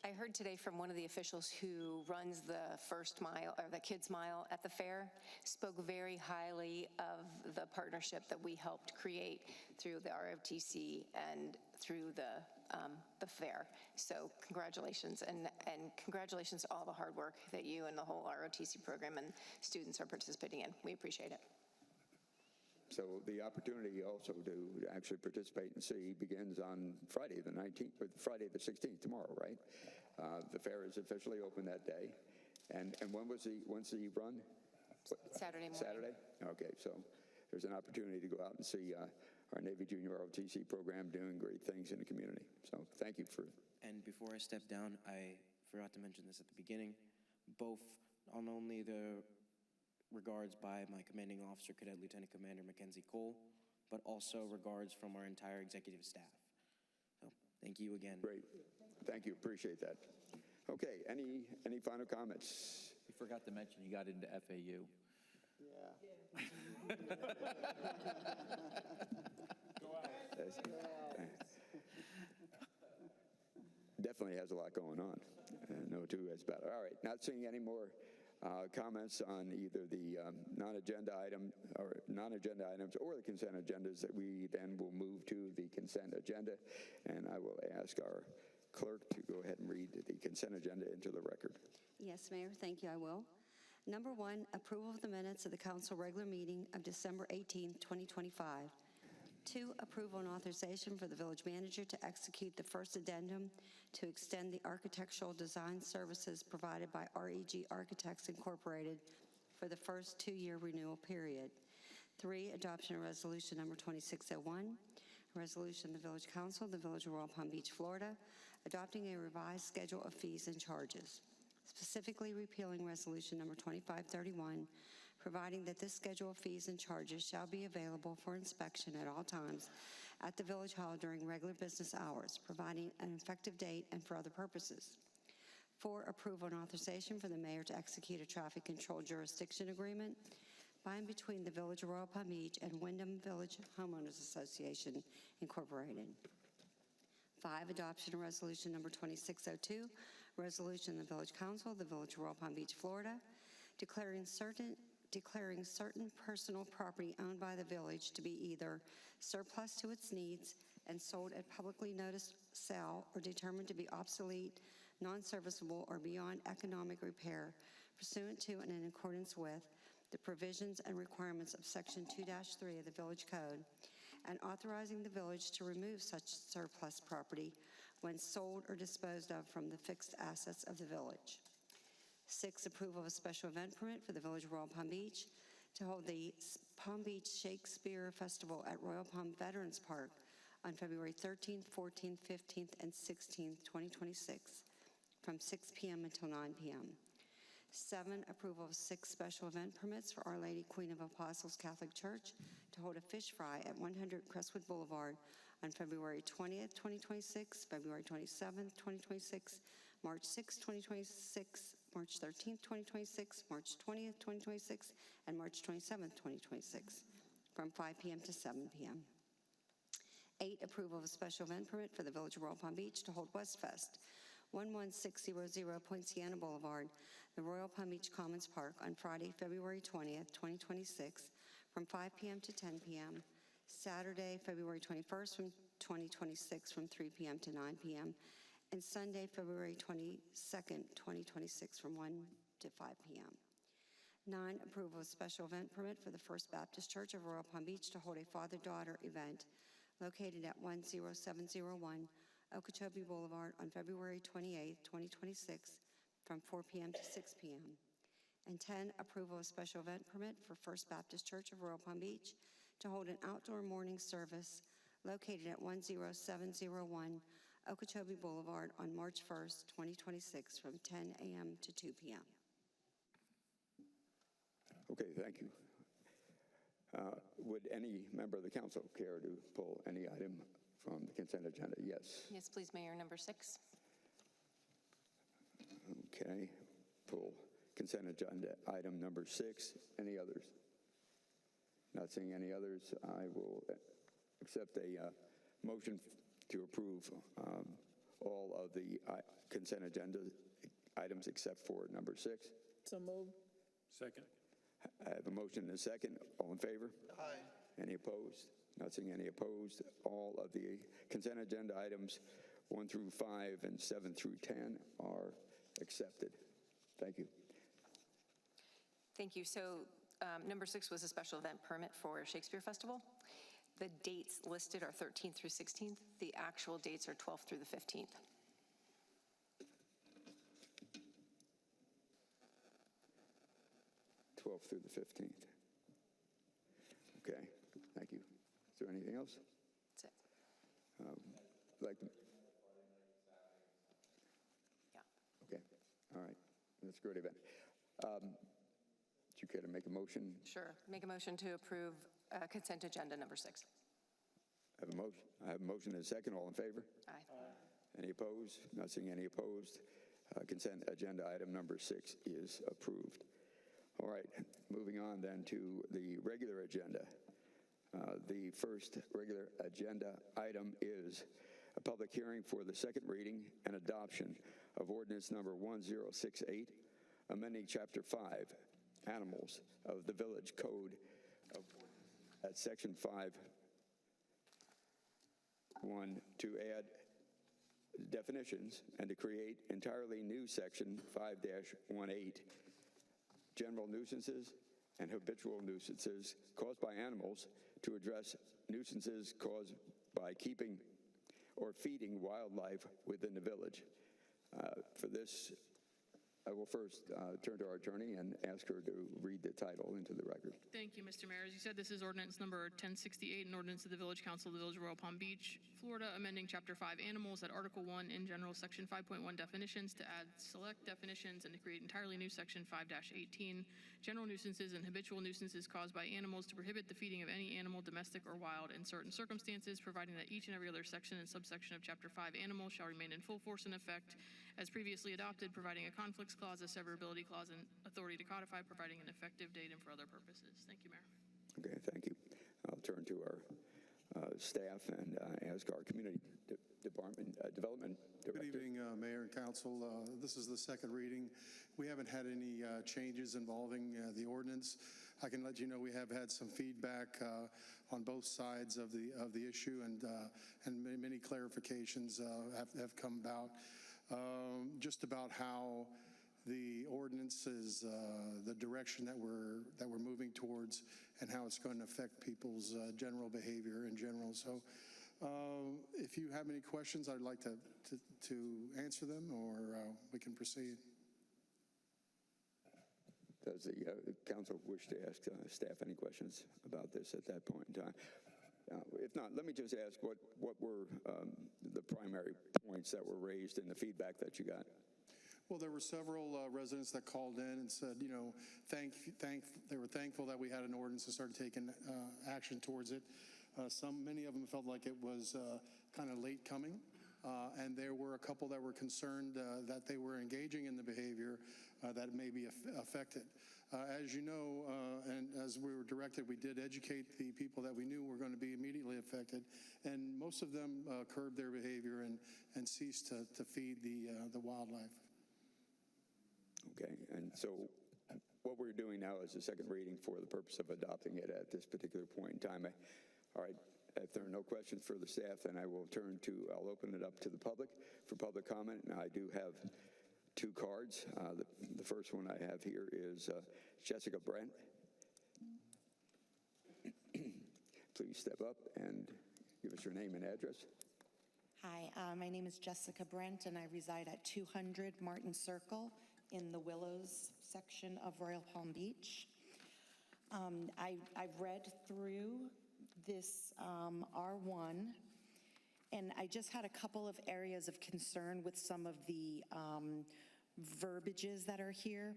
I heard today from one of the officials who runs the first mile, or the Kids Mile at the fair, spoke very highly of the partnership that we helped create through the ROTC and through the fair. So congratulations, and congratulations to all the hard work that you and the whole ROTC program and students are participating in. We appreciate it. So the opportunity also to actually participate and see begins on Friday the 19th, or Friday the 16th, tomorrow, right? The fair is officially open that day. And when's the run? Saturday morning. Saturday? Okay, so there's an opportunity to go out and see our Navy Junior ROTC program doing great things in the community. So thank you for. And before I step down, I forgot to mention this at the beginning. Both, not only the regards by my commanding officer, Cadet Lieutenant Commander Mackenzie Cole, but also regards from our entire executive staff. So thank you again. Great. Thank you. Appreciate that. Okay. Any final comments? You forgot to mention you got into FAU. Definitely has a lot going on. No two ways about it. All right. Not seeing any more comments on either the non-agenda items or the consent agendas, that we then will move to the consent agenda, and I will ask our clerk to go ahead and read the consent agenda into the record. Yes, Mayor, thank you, I will. Number 1, approval of the minutes of the council regular meeting of December 18, 2025. 2, approval and authorization for the village manager to execute the first addendum to extend the architectural design services provided by REG Architects Incorporated for the first 2-year renewal period. 3, adoption of resolution number 2601, a resolution of the Village Council of the Village of Royal Palm Beach, Florida, adopting a revised schedule of fees and charges, specifically repealing resolution number 2531, providing that this schedule of fees and charges shall be available for inspection at all times at the Village Hall during regular business hours, providing an effective date and for other purposes. 4, approval and authorization for the mayor to execute a traffic control jurisdiction agreement by and between the Village of Royal Palm Beach and Wyndham Village Homeowners Association, Incorporated. 5, adoption of resolution number 2602, resolution of the Village Council of the Village of Royal Palm Beach, Florida, declaring certain personal property owned by the village to be either surplus to its needs and sold at publicly noticed sale, or determined to be obsolete, non-serviceable, or beyond economic repair, pursuant to and in accordance with the provisions and requirements of Section 2-3 of the Village Code, and authorizing the village to remove such surplus property when sold or disposed of from the fixed assets of the village. 6, approval of a special event permit for the Village of Royal Palm Beach to hold the Palm Beach Shakespeare Festival at Royal Palm Veterans Park on February 13th, 14th, 15th, and 16th, 2026, from 6 p.m. until 9 p.m. 7, approval of 6 special event permits for Our Lady Queen of Apostles Catholic Church to hold a fish fry at 100 Crestwood Boulevard on February 20th, 2026, February 27th, 2026, March 6th, 2026, March 13th, 2026, March 20th, 2026, and March 27th, 2026, from 5 p.m. to 7 p.m. 8, approval of a special event permit for the Village of Royal Palm Beach to hold Westfest, 11600 Poinciana Boulevard, the Royal Palm Beach Commons Park, on Friday, February 20th, 2026, from 5 p.m. to 10 p.m., Saturday, February 21st, from 2026, from 3 p.m. to 9 p.m., and Sunday, February 22nd, 2026, from 1 to 5 p.m. 9, approval of special event permit for the First Baptist Church of Royal Palm Beach to hold a father-daughter event located at 10701 Okeechobee Boulevard on February 28th, 2026, from 4 p.m. to 6 p.m. And 10, approval of special event permit for First Baptist Church of Royal Palm Beach to hold an outdoor morning service located at 10701 Okeechobee Boulevard on March 1st, 2026, from 10 a.m. to 2 p.m. Okay, thank you. Would any member of the council care to pull any item from the consent agenda? Yes. Yes, please, Mayor. Number 6. Okay, pull consent agenda item number 6. Any others? Not seeing any others, I will accept a motion to approve all of the consent agenda items except for number 6. So moved. Second. I have a motion and a second. All in favor? Aye. Any opposed? Not seeing any opposed. All of the consent agenda items 1 through 5 and 7 through 10 are accepted. Thank you. Thank you. So Number 6 was a special event permit for Shakespeare Festival. The dates listed are 13th through 16th. The actual dates are 12th through the 15th. Through the 15th. Okay, thank you. Is there anything else? That's it. Like, Yeah. okay, all right. That's a great event. Would you care to make a motion? Sure. Make a motion to approve consent agenda number 6. I have a motion and a second. All in favor? Aye. Any opposed? Not seeing any opposed. Consent agenda item number 6 is approved. All right, moving on then to the regular agenda. The first regular agenda item is a public hearing for the second reading and adoption of ordinance number 1068, amending Chapter 5, Animals of the Village Code at Section 5.1 to add definitions and to create entirely new Section 5-18, general nuisances and habitual nuisances caused by animals, to address nuisances caused by keeping or feeding wildlife within the village. For this, I will first turn to our attorney and ask her to read the title into the record. Thank you, Mr. Mayor. As you said, this is ordinance number 1068, an ordinance of the Village Council of the Village of Royal Palm Beach, Florida, amending Chapter 5 Animals at Article 1 in General, Section 5.1 Definitions to add select definitions and to create entirely new Section 5-18, General Nuisances and Habitual Nuisances caused by animals, to prohibit the feeding of any animal, domestic or wild, in certain circumstances, providing that each and every other section and subsection of Chapter 5 Animals shall remain in full force and effect as previously adopted, providing a conflicts clause, a severability clause, and authority to codify, providing an effective date and for other purposes. Thank you, Mayor. Okay, thank you. I'll turn to our staff and ask our community development director. Good evening, Mayor and Council. This is the second reading. We haven't had any changes involving the ordinance. I can let you know we have had some feedback on both sides of the issue, and many clarifications have come about. Just about how the ordinance is, the direction that we're moving towards, and how it's going to affect people's general behavior in general. So if you have any questions, I'd like to answer them, or we can proceed. Does the council wish to ask staff any questions about this at that point in time? If not, let me just ask what were the primary points that were raised in the feedback that you got? Well, there were several residents that called in and said, you know, they were thankful that we had an ordinance and started taking action towards it. Many of them felt like it was kind of late coming, and there were a couple that were concerned that they were engaging in the behavior that may be affected. As you know, and as we were directed, we did educate the people that we knew were going to be immediately affected, and most of them curbed their behavior and ceased to feed the wildlife. Okay, and so what we're doing now is a second reading for the purpose of adopting it at this particular point in time. All right, if there are no questions for the staff, then I'll open it up to the public for public comment. Now, I do have 2 cards. The first one I have here is Jessica Brent. Please step up and give us your name and address. Hi, my name is Jessica Brent, and I reside at 200 Martin Circle in the Willows section of Royal Palm Beach. I've read through this R1, and I just had a couple of areas of concern with some of the verbiages that are here.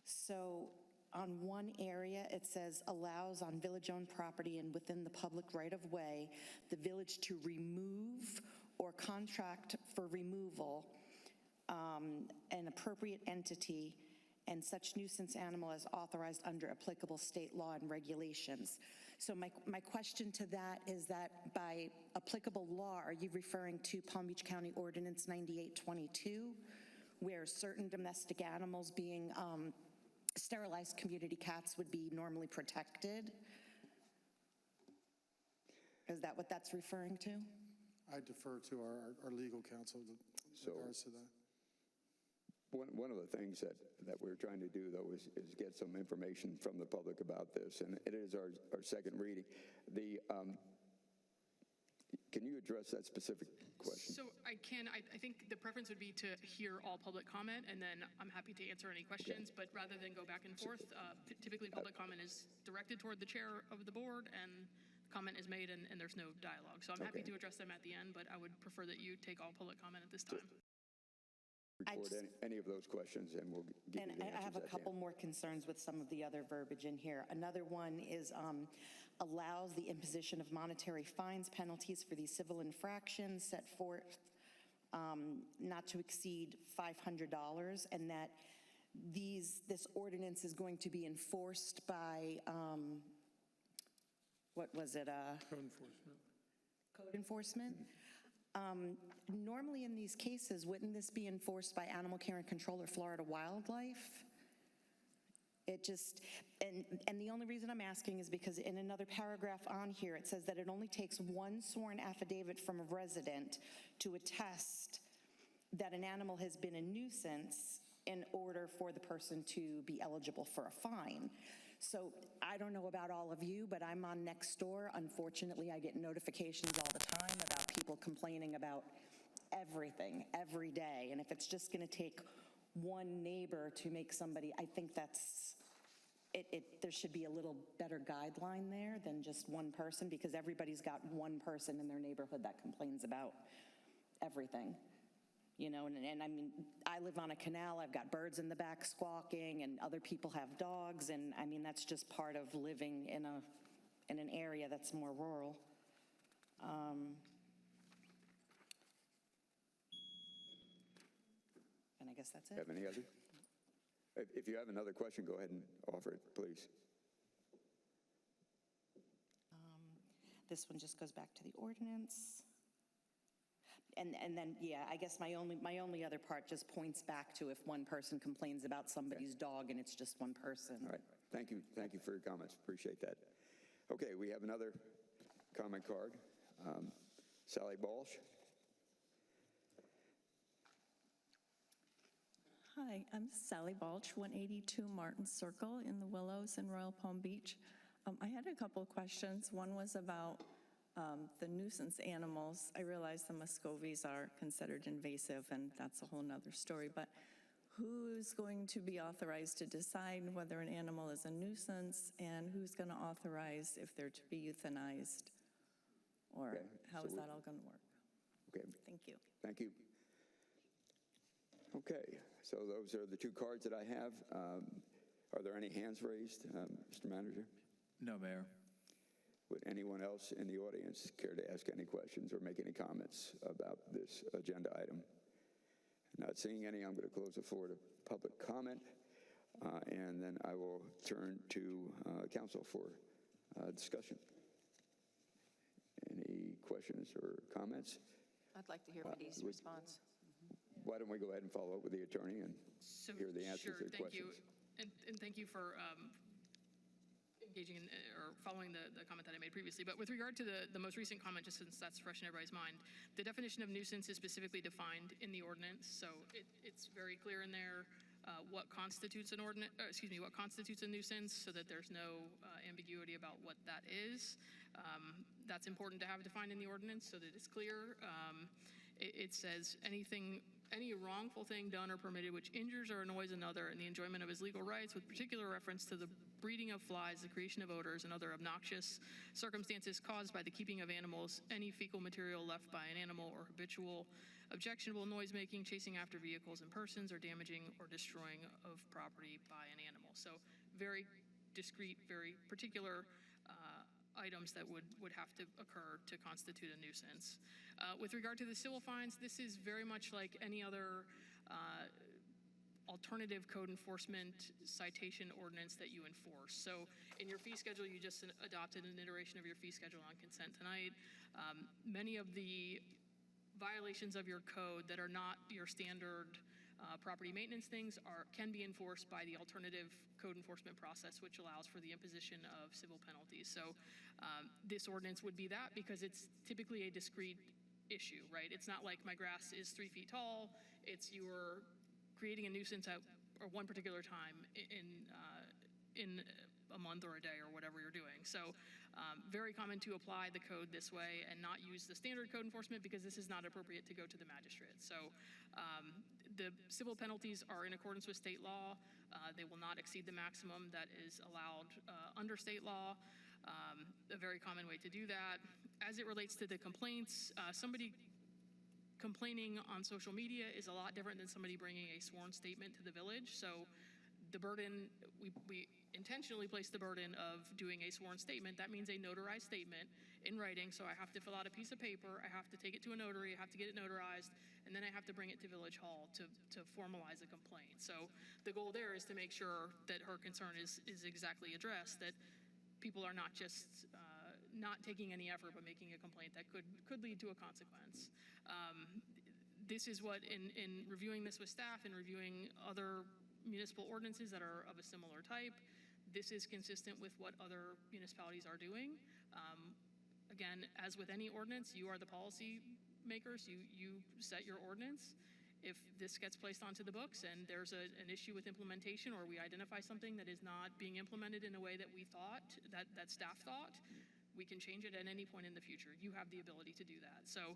So on one area, it says allows on village-owned property and within the public right-of-way, the village to remove or contract for removal an appropriate entity and such nuisance animal as authorized under applicable state law and regulations. So my question to that is that by applicable law, are you referring to Palm Beach County Ordinance 9822, where certain domestic animals being sterilized community cats would be normally protected? Is that what that's referring to? I defer to our legal counsel in regards to that. One of the things that we're trying to do, though, is get some information from the public about this, and it is our second reading. Can you address that specific question? So I can. I think the preference would be to hear all public comment, and then I'm happy to answer any questions. But rather than go back and forth, typically public comment is directed toward the chair of the board, and comment is made, and there's no dialogue. So I'm happy to address them at the end, but I would prefer that you take all public comment at this time. Record any of those questions, and we'll give you the answers And I have a at the couple end. more concerns with some of the other verbiage in here. Another one is allows the imposition of monetary fines, penalties for these civil infractions set forth not to exceed $500, and that this ordinance is going to be enforced by, what was it? Code enforcement. Code enforcement? Normally in these cases, wouldn't this be enforced by Animal Care and Control or Florida Wildlife? It just, and the only reason I'm asking is because in another paragraph on here, it says that it only takes one sworn affidavit from a resident to attest that an animal has been a nuisance in order for the person to be eligible for a fine. So I don't know about all of you, but I'm on Nextdoor. Unfortunately, I get notifications all the time about people complaining about everything, every day. And if it's just going to take one neighbor to make somebody, I think there should be a little better guideline there than just one person, because everybody's got one person in their neighborhood that complains about everything. You know, and I mean, I live on a canal, I've got birds in the back squawking, and other people have dogs, and I mean, that's just part of living in an area that's more rural. And I guess that's it. Have any other? If you have another question, go ahead and offer it, please. This one just goes back to the ordinance. And then, yeah, I guess my only other part just points back to if one person complains about somebody's dog and it's just one person. All right. Thank you for your comments. Appreciate that. Okay, we have another comment card. Sally Balch. Hi, I'm Sally Balch, 182 Martin Circle in the Willows in Royal Palm Beach. I had a couple of questions. One was about the nuisance animals. I realize the Muscovies are considered invasive, and that's a whole nother story, but who's going to be authorized to decide whether an animal is a nuisance, and who's going to authorize if they're to be euthanized? Or how is that all going to work? Okay. Thank you. Thank you. Okay, so those are the two cards that I have. Are there any hands raised, Mr. Manager? No, Mayor. Would anyone else in the audience care to ask any questions or make any comments about this agenda item? Not seeing any, I'm going to close the floor to public comment, and then I will turn to council for discussion. Any questions or comments? I'd like to hear Betty's response. Why don't we go ahead and follow up with the attorney and hear the answers to the Thank questions? you. And thank you for engaging in, or following the comment that I made previously. But with regard to the most recent comment, just since that's fresh in everybody's mind, the definition of nuisance is specifically defined in the ordinance. So it's very clear in there what constitutes an ordinance, what constitutes a nuisance, so that there's no ambiguity about what that is. That's important to have defined in the ordinance so that it's clear. It says any wrongful thing done or permitted which injures or annoys another in the enjoyment of his legal rights, with particular reference to the breeding of flies, the creation of odors, and other obnoxious circumstances caused by the keeping of animals, any fecal material left by an animal, or habitual objectionable noise-making, chasing after vehicles and persons, or damaging or destroying of property by an animal. So very discrete, very particular items that would have to occur to constitute a nuisance. With regard to the civil fines, this is very much like any other alternative code enforcement citation ordinance that you enforce. So in your fee schedule, you just adopted an iteration of your fee schedule on consent tonight. Many of the violations of your code that are not your standard property maintenance things can be enforced by the alternative code enforcement process, which allows for the imposition of civil penalties. So this ordinance would be that, because it's typically a discrete issue, right? It's not like my grass is 3 feet tall. It's your creating a nuisance at or one particular time in a month or a day or whatever you're doing. So very common to apply the code this way and not use the standard code enforcement because this is not appropriate to go to the magistrate. So the civil penalties are in accordance with state law. They will not exceed the maximum that is allowed under state law. A very common way to do that. As it relates to the complaints, somebody complaining on social media is a lot different than somebody bringing a sworn statement to the village. So the burden, we intentionally place the burden of doing a sworn statement. That means a notarized statement in writing. So I have to fill out a piece of paper, I have to take it to a notary, I have to get it notarized, and then I have to bring it to Village Hall to formalize a complaint. So the goal there is to make sure that her concern is exactly addressed, that people are not just not taking any effort but making a complaint that could lead to a consequence. This is what, in reviewing this with staff and reviewing other municipal ordinances that are of a similar type, this is consistent with what other municipalities are doing. Again, as with any ordinance, you are the policy makers. You set your ordinance. If this gets placed onto the books and there's an issue with implementation, or we identify something that is not being implemented in a way that we thought, that staff thought, we can change it at any point in the future. You have the ability to do that. So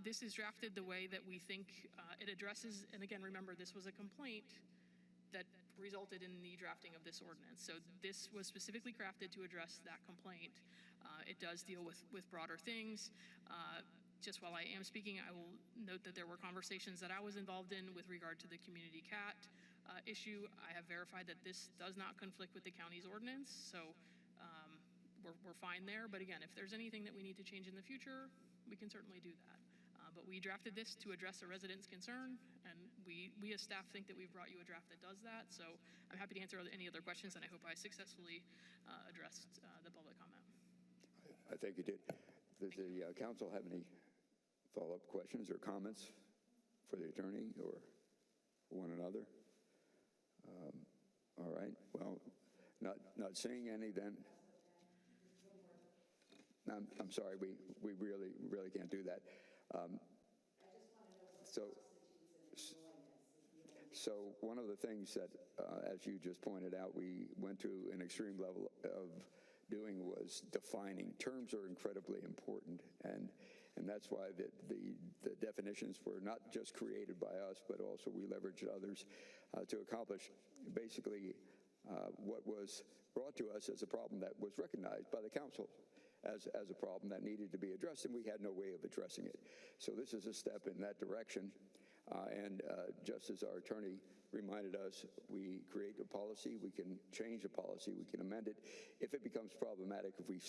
this is drafted the way that we think it addresses, and again, remember, this was a complaint that resulted in the drafting of this ordinance. So this was specifically crafted to address that complaint. It does deal with broader things. Just while I am speaking, I will note that there were conversations that I was involved in with regard to the community cat issue. I have verified that this does not conflict with the county's ordinance, so we're fine there. But again, if there's anything that we need to change in the future, we can certainly do that. But we drafted this to address a resident's concern, and we as staff think that we've brought you a draft that does that. So I'm happy to answer any other questions, and I hope I successfully addressed the public comment. I think you did. Does the council have any follow-up questions or comments for the attorney or one another? All right. Well, not seeing any then. I'm sorry, we really can't do that. So one of the things that, as you just pointed out, we went to an extreme level of doing was defining. Terms are incredibly important, and that's why the definitions were not just created by us, but also we leveraged others to accomplish basically what was brought to us as a problem that was recognized by the council as a problem that needed to be addressed, and we had no way of addressing it. So this is a step in that direction. And just as our attorney reminded us, we create a policy, we can change a policy, we can amend it. If it becomes problematic, if we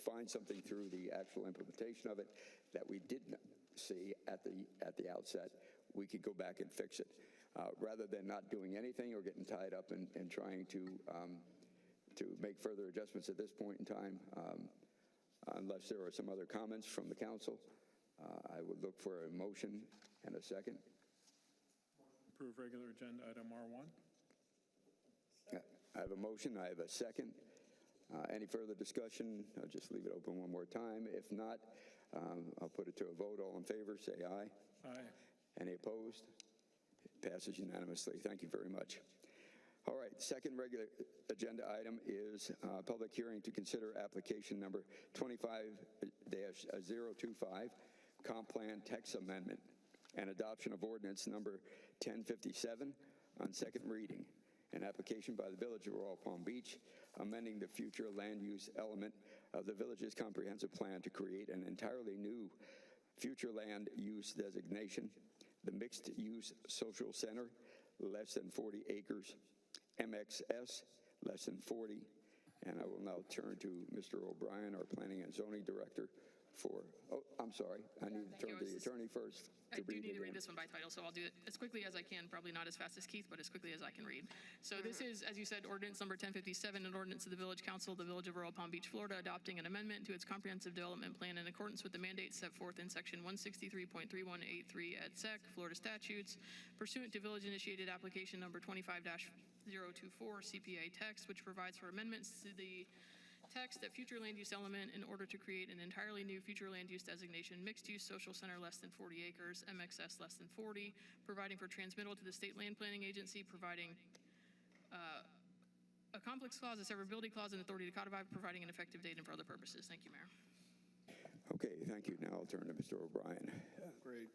find something through the actual implementation of it that we didn't see at the outset, we could go back and fix it. Rather than not doing anything or getting tied up in trying to make further adjustments at this point in time, unless there are some other comments from the council, I would look for a motion and a second. Approve regular agenda item R1. I have a motion, I have a second. Any further discussion? I'll just leave it open one more time. If not, I'll put it to a vote. All in favor, say aye. Aye. Any opposed? It passes unanimously. Thank you very much. All right, second regular agenda item is public hearing to consider application number 25-025, Comp Plan Text Amendment, and adoption of ordinance number 1057 on second reading. An application by the Village of Royal Palm Beach amending the future land use element of the village's comprehensive plan to create an entirely new future land use designation, the Mixed Use Social Center, less than 40 acres, MXS, less than 40. And I will now turn to Mr. O'Brien, our Planning and Zoning Director, for, I'm sorry, I need to turn to the attorney first. I do need to read this one by title, so I'll do it as quickly as I can, probably not as fast as Keith, but as quickly as I can read. So this is, as you said, ordinance number 1057, an ordinance of the Village Council of the Village of Royal Palm Beach, Florida, adopting an amendment to its comprehensive development plan in accordance with the mandates set forth in section 163.3183 et sec, Florida statutes, pursuant to village-initiated application number 25-024 CPA text, which provides for amendments to the text that future land use element in order to create an entirely new future land use designation, mixed-use social center less than 40 acres, MXS less than 40, providing for transmittal to the State Land Planning Agency, providing a complex clause, a severability clause, and authority to codify, providing an effective date and for other purposes. Thank you, Mayor. Okay, thank you. Now I'll turn to Mr. O'Brien. Great.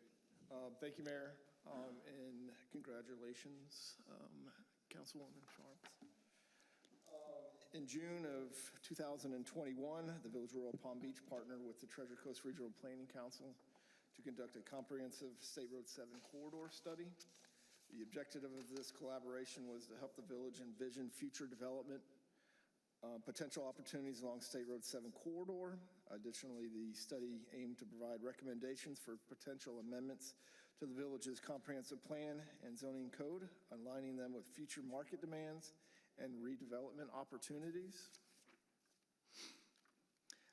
Thank you, Mayor, and congratulations, Councilwoman Sharps. In June of 2021, the Village of Royal Palm Beach partnered with the Treasure Coast Regional Planning Council to conduct a comprehensive State Road 7 corridor study. The objective of this collaboration was to help the village envision future development, potential opportunities along State Road 7 corridor. Additionally, the study aimed to provide recommendations for potential amendments to the village's comprehensive plan and zoning code, aligning them with future market demands and redevelopment opportunities.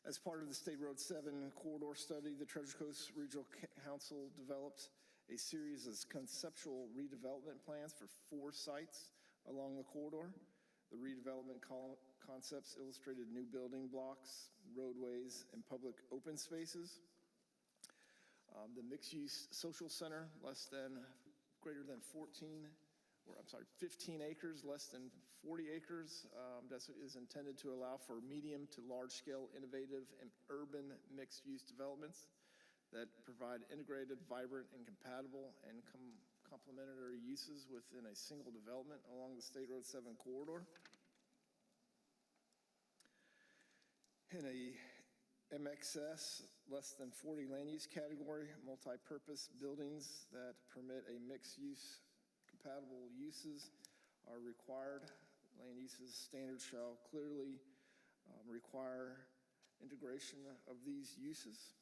As part of the State Road 7 corridor study, the Treasure Coast Regional Council developed a series of conceptual redevelopment plans for 4 sites along the corridor. The redevelopment concepts illustrated new building blocks, roadways, and public open spaces. The mixed-use social center, greater than 15 acres, less than 40 acres, is intended to allow for medium to large-scale innovative and urban mixed-use developments that provide integrated, vibrant, and compatible and complementary uses within a single development along the State Road 7 corridor. In a MXS, less than 40 land use category, multi-purpose buildings that permit a mixed-use compatible uses are required. Land uses standards shall clearly require integration of these uses.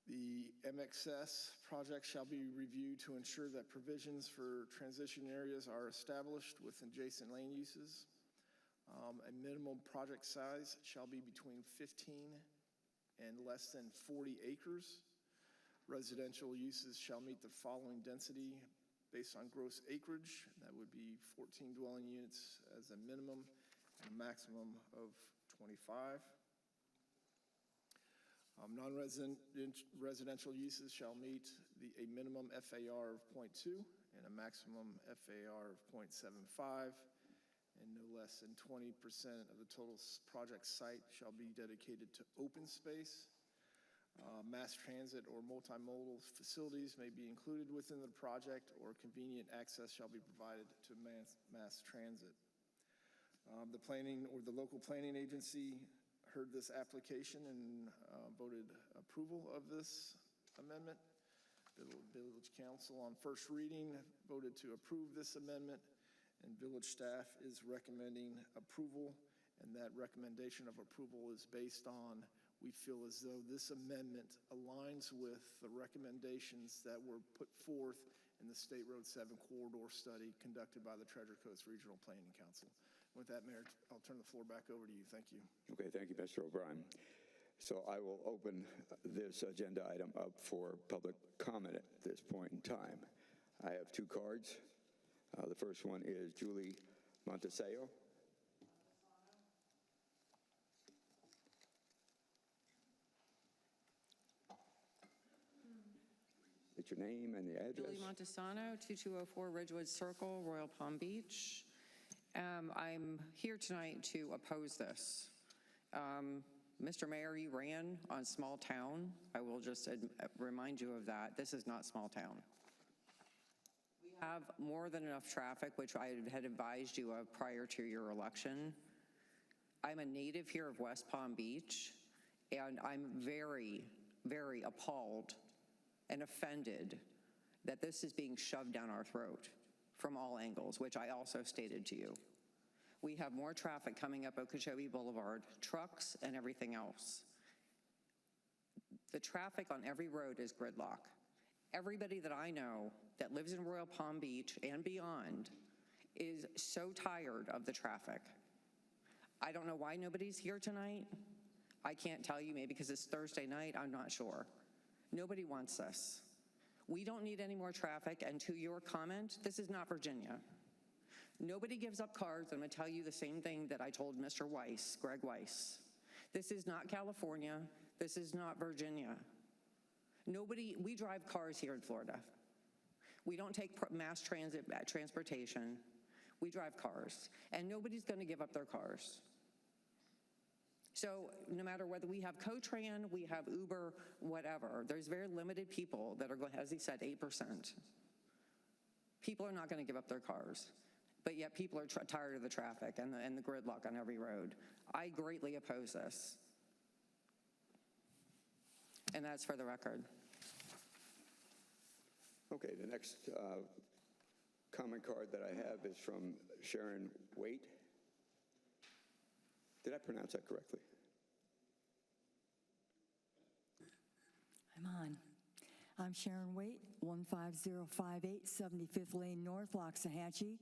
The MXS project shall be reviewed to ensure that provisions for transition areas are established with adjacent land uses. A minimum project size shall be between 15 and less than 40 acres. Residential uses shall meet the following density based on gross acreage. That would be 14 dwelling units as a minimum and a maximum of 25. Non-residential uses shall meet a minimum FAR of 0.2 and a maximum FAR of 0.75, and no less than 20% of the total project site shall be dedicated to open space. Mass transit or multimodal facilities may be included within the project, or convenient access shall be provided to mass transit. The local planning agency heard this application and voted approval of this amendment. The Village Council on first reading voted to approve this amendment, and village staff is recommending approval, and that recommendation of approval is based on, we feel as though this amendment aligns with the recommendations that were put forth in the State Road 7 corridor study conducted by the Treasure Coast Regional Planning Council. With that, Mayor, I'll turn the floor back over to you. Thank you. Okay, thank you, Mr. O'Brien. So I will open this agenda item up for public comment at this point in time. I have 2 cards. The first one is Julie Monteseo. It's your name and the address. Julie Montesano, 2204 Ridgewood Circle, Royal Palm Beach. I'm here tonight to oppose this. Mr. Mayor, you ran on small town. I will just remind you of that. This is not small town. We have more than enough traffic, which I had advised you of prior to your election. I'm a native here of West Palm Beach, and I'm very, very appalled and offended that this is being shoved down our throat from all angles, which I also stated to you. We have more traffic coming up Okeechobee Boulevard, trucks and everything else. The traffic on every road is gridlock. Everybody that I know that lives in Royal Palm Beach and beyond is so tired of the traffic. I don't know why nobody's here tonight. I can't tell you, maybe because it's Thursday night, I'm not sure. Nobody wants this. We don't need any more traffic, and to your comment, this is not Virginia. Nobody gives up cars. I'm going to tell you the same thing that I told Mr. Weiss, Greg Weiss. This is not California. This is not Virginia. We drive cars here in Florida. We don't take mass transportation. We drive cars. And nobody's going to give up their cars. So no matter whether we have Cotran, we have Uber, whatever, there's very limited people that are going, as he said, 8%. People are not going to give up their cars. But yet people are tired of the traffic and the gridlock on every road. I greatly oppose this. And that's for the record. Okay, the next comment card that I have is from Sharon Waite. Did I pronounce that correctly? I'm on. I'm Sharon Waite, 15058 75th Lane North, Loxahatchee.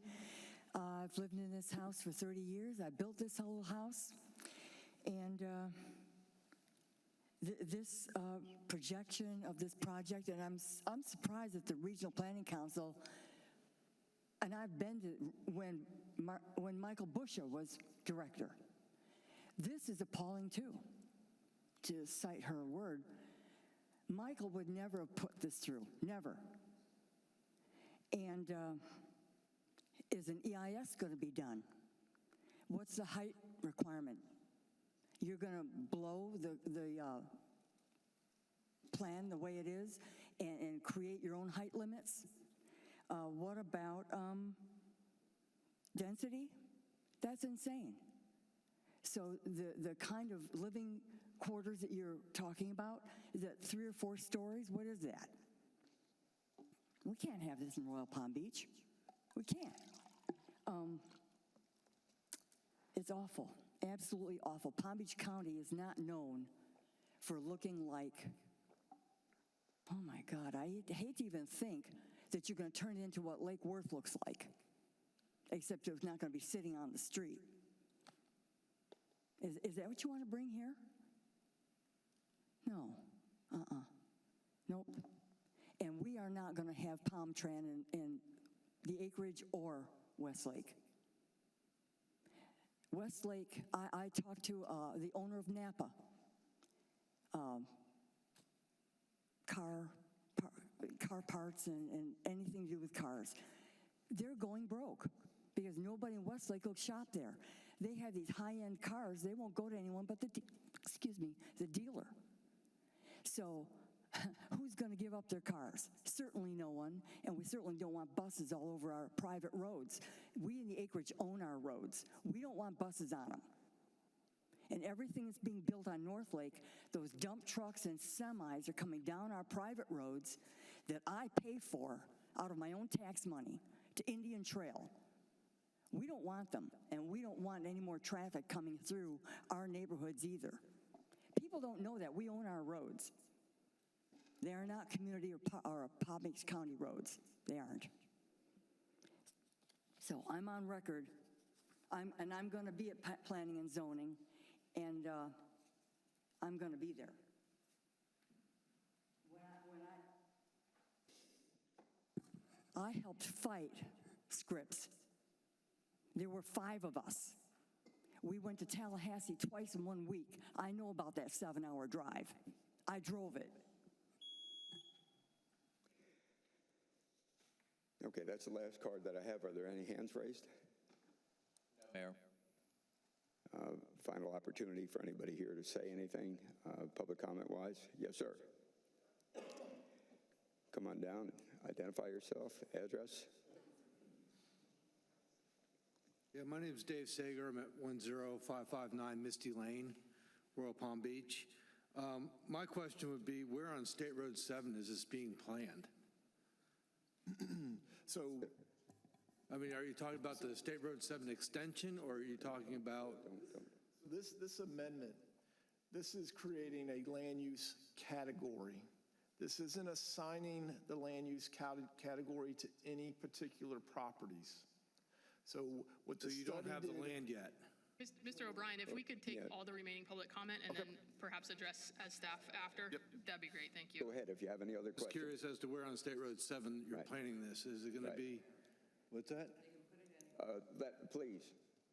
I've lived in this house for 30 years. I built this whole house. And this projection of this project, and I'm surprised that the Regional Planning Council, and I've been to when Michael Busha was director. This is appalling too, to cite her word. Michael would never have put this through, never. And is an EIS going to be done? What's the height requirement? You're going to blow the plan the way it is and create your own height limits? What about density? That's insane. So the kind of living quarters that you're talking about, is that 3 or 4 stories? What is that? We can't have this in Royal Palm Beach. We can't. It's awful, absolutely awful. Palm Beach County is not known for looking like, oh my God, I hate to even think that you're going to turn it into what Lake Worth looks like, except it's not going to be sitting on the street. Is that what you want to bring here? No. Nope. And we are not going to have Palm Tran in the acreage or Westlake. Westlake, I talked to the owner of Napa, car parts and anything to do with cars. They're going broke because nobody in Westlake will shop there. They have these high-end cars. They won't go to anyone but the dealer. So who's going to give up their cars? Certainly no one, and we certainly don't want buses all over our private roads. We in the acreage own our roads. We don't want buses on them. And everything that's being built on North Lake, those dump trucks and semis are coming down our private roads that I pay for out of my own tax money to Indian Trail. We don't want them, and we don't want any more traffic coming through our neighborhoods either. People don't know that we own our roads. They are not community or Palm Beach County roads. They aren't. So I'm on record. I'm going to be at Planning and Zoning, and I'm going to be there. I helped fight Scripps. There were 5 of us. We went to Tallahassee twice in 1 week. I know about that 7-hour drive. I drove it. Okay, that's the last card that I have. Are there any hands raised? No, Mayor. Final opportunity for anybody here to say anything, public comment-wise. Yes, sir. Come on down, identify yourself, address. Yeah, my name is Dave Sager. I'm at 10559 Misty Lane, Royal Palm Beach. My question would be, where on State Road 7 is this being planned? So, I mean, are you talking about the State Road 7 extension, or are you talking about? this amendment, this is creating a land use category. This isn't assigning the land use category to any particular properties. So what the So you don't have the land yet? Mr. O'Brien, if we could take all the remaining public comment and then perhaps address as staff after, that'd be great. Thank you. Go ahead if you have any other I was questions. curious as to where on State Road 7 you're planning this. Is it going to be, what's that? Please,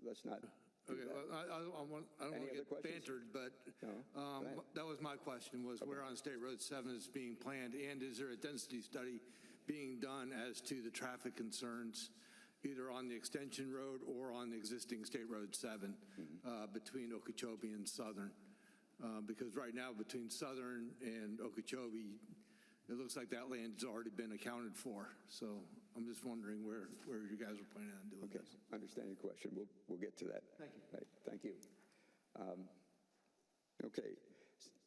let's not do Okay, that. well, I don't want Any to other get questions? bantered, but Go ahead. that was my question, was where on State Road 7 is being planned, and is there a density study being done as to the traffic concerns, either on the Extension Road or on the existing State Road 7 between Okeechobee and Southern? Because right now, between Southern and Okeechobee, it looks like that land has already been accounted for. So I'm just wondering where you guys are planning on doing this. Understand your question. We'll get to that. Thank you. Right, thank you. Okay,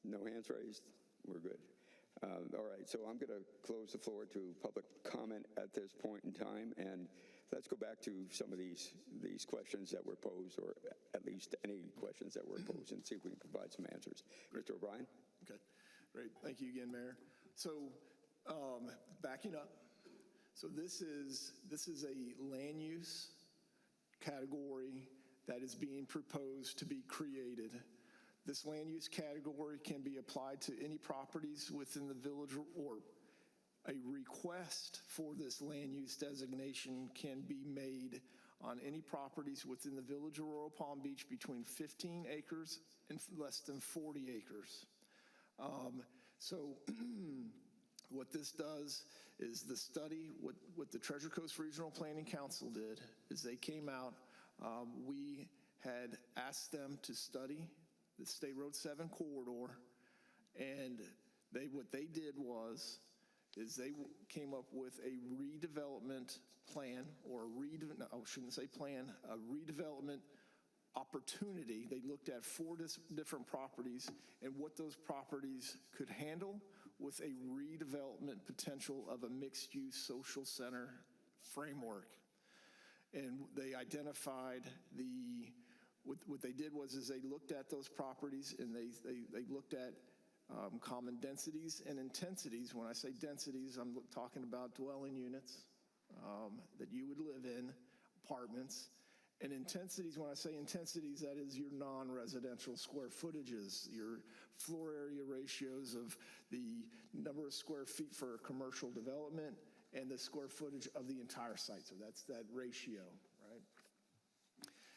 no hands raised. We're good. All right, so I'm going to close the floor to public comment at this point in time, and let's go back to some of these questions that were posed, or at least any questions that were posed, and see if we can provide some answers. Mr. O'Brien? Okay, great. Thank you again, Mayor. So backing up, so this is a land use category that is being proposed to be created. This land use category can be applied to any properties within the village, or a request for this land use designation can be made on any properties within the village of Royal Palm Beach between 15 acres and less than 40 acres. So what this does is the study, what the Treasure Coast Regional Planning Council did is they came out, we had asked them to study the State Road 7 corridor, and what they did is they came up with a redevelopment plan, or I shouldn't say plan, a redevelopment opportunity. They looked at 4 different properties and what those properties could handle with a redevelopment potential of a mixed-use social center framework. And they identified what they did was they looked at those properties, and they looked at common densities and intensities. When I say densities, I'm talking about dwelling units that you would live in, apartments. And intensities, when I say intensities, that is your non-residential square footages, your floor area ratios of the number of square feet for commercial development and the square footage of the entire site. So that's that ratio, right?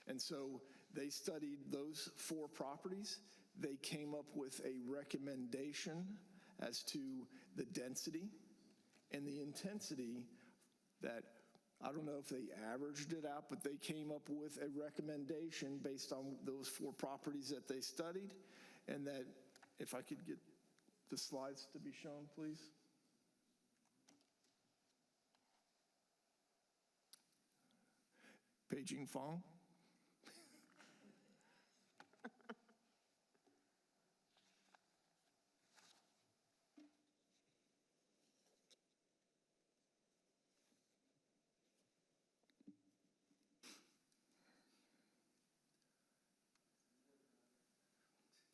And so they studied those 4 properties. They came up with a recommendation as to the density and the intensity that, I don't know if they averaged it out, but they came up with a recommendation based on those 4 properties that they studied. And that, if I could get the slides to be shown, please. Beijing Fong.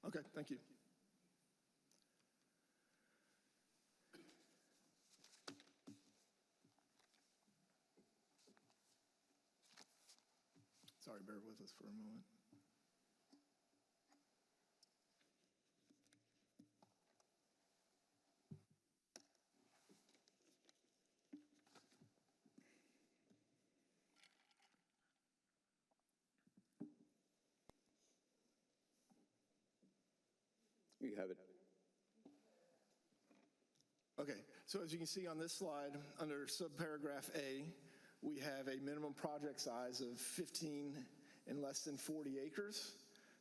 Okay, thank you. Sorry, bear with us for a moment. You have it. Okay, so as you can see on this slide, under subparagraph A, we have a minimum project size of 15 and less than 40 acres.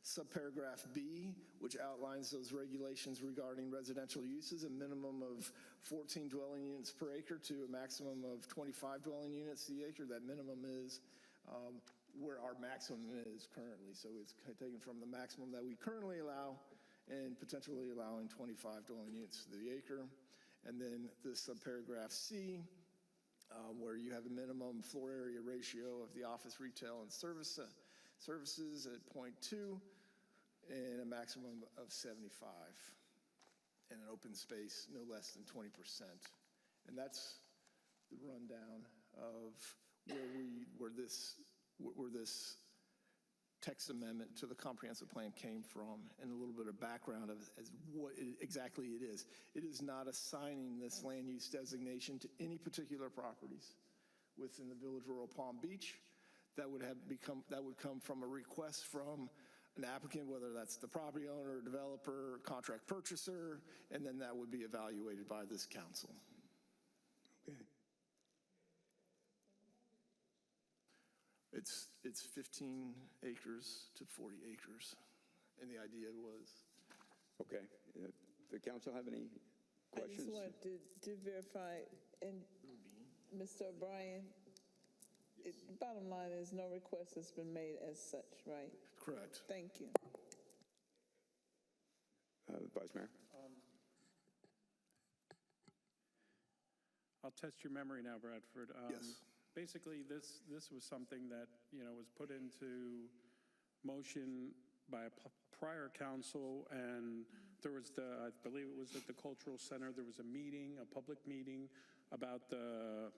Subparagraph B, which outlines those regulations regarding residential uses, a minimum of 14 dwelling units per acre to a maximum of 25 dwelling units the acre. That minimum is where our maximum is currently. So it's taken from the maximum that we currently allow and potentially allowing 25 dwelling units to the acre. And then the subparagraph C, where you have a minimum floor area ratio of the office, retail, and services at 0.2 and a maximum of 75, and an open space no less than 20%. And that's the rundown of where this text amendment to the comprehensive plan came from, and a little bit of background of as what exactly it is. It is not assigning this land use designation to any particular properties within the Village of Royal Palm Beach. that would come from a request from an applicant, whether that's the property owner, developer, contract purchaser, and then that would be evaluated by this council. Okay. It's 15 acres to 40 acres, and the idea was. Okay. The council have any I questions? just wanted to verify, and Mr. O'Brien, bottom line is no request has been made as such, right? Correct. Thank you. Vice Mayor? I'll test your memory now, Bradford. Yes. Basically, this was something that, was put into motion by a prior council, and there was I believe it was at the Cultural Center, there was a meeting, a public meeting about their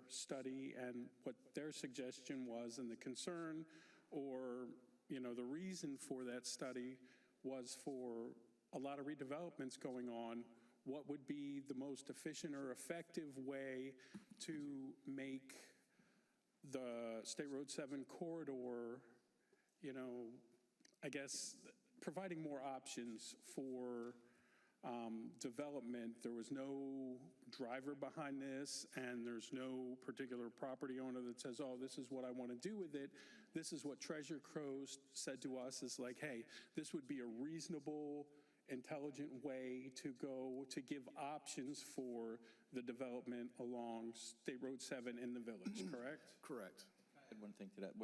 study and what their suggestion was, and the concern or, the reason for that study was for a lot of redevelopments going on. What would be the most efficient or effective way to make the State Road 7 corridor, I guess, providing more options for development. There was no driver behind this, and there's no particular property owner that says, oh, this is what I want to do with it. This is what Treasurer Crowe said to us, is like, hey, this would be a reasonable, intelligent way to go to give options for the development along State Road 7 in the village, correct? Correct. I had one thing to that.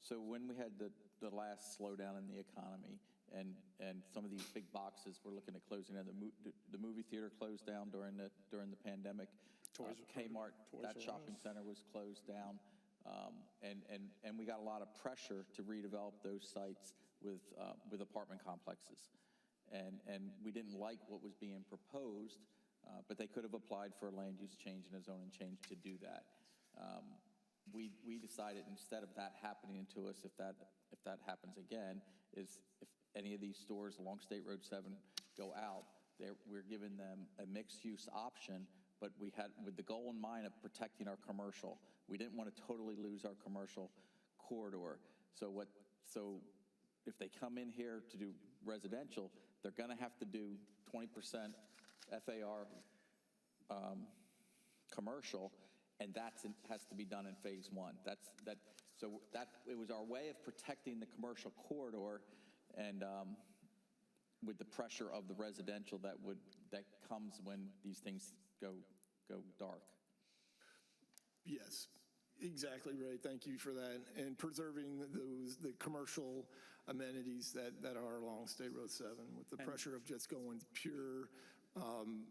So when we had the last slowdown in the economy, and some of these big boxes were looking at closing down, the movie theater closed down during the pandemic. Kmart, that shopping center was closed down, and we got a lot of pressure to redevelop those sites with apartment complexes. And we didn't like what was being proposed, but they could have applied for a land use change and a zoning change to do that. We decided, instead of that happening to us, if that happens again, is if any of these stores along State Road 7 go out, we're giving them a mixed-use option, but we had with the goal in mind of protecting our commercial. We didn't want to totally lose our commercial corridor. So if they come in here to do residential, they're going to have to do 20% FAR commercial, and that has to be done in phase one. It was our way of protecting the commercial corridor, and with the pressure of the residential that comes when these things go dark. Yes, exactly right. Thank you for that. And preserving the commercial amenities that are along State Road 7 with the pressure of just going pure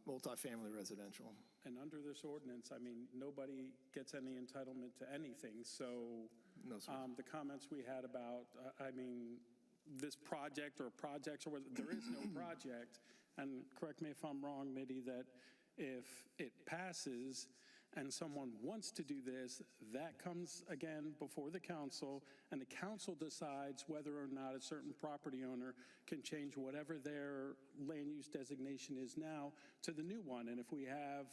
multifamily residential. And under this ordinance, I mean, nobody gets any entitlement to anything. So no, sir. The comments we had about, this project or projects, or whether there is no project, and correct me if I'm wrong, Mitty, that if it passes and someone wants to do this, that comes again before the council, and the council decides whether or not a certain property owner can change whatever their land use designation is now to the new one. And if we have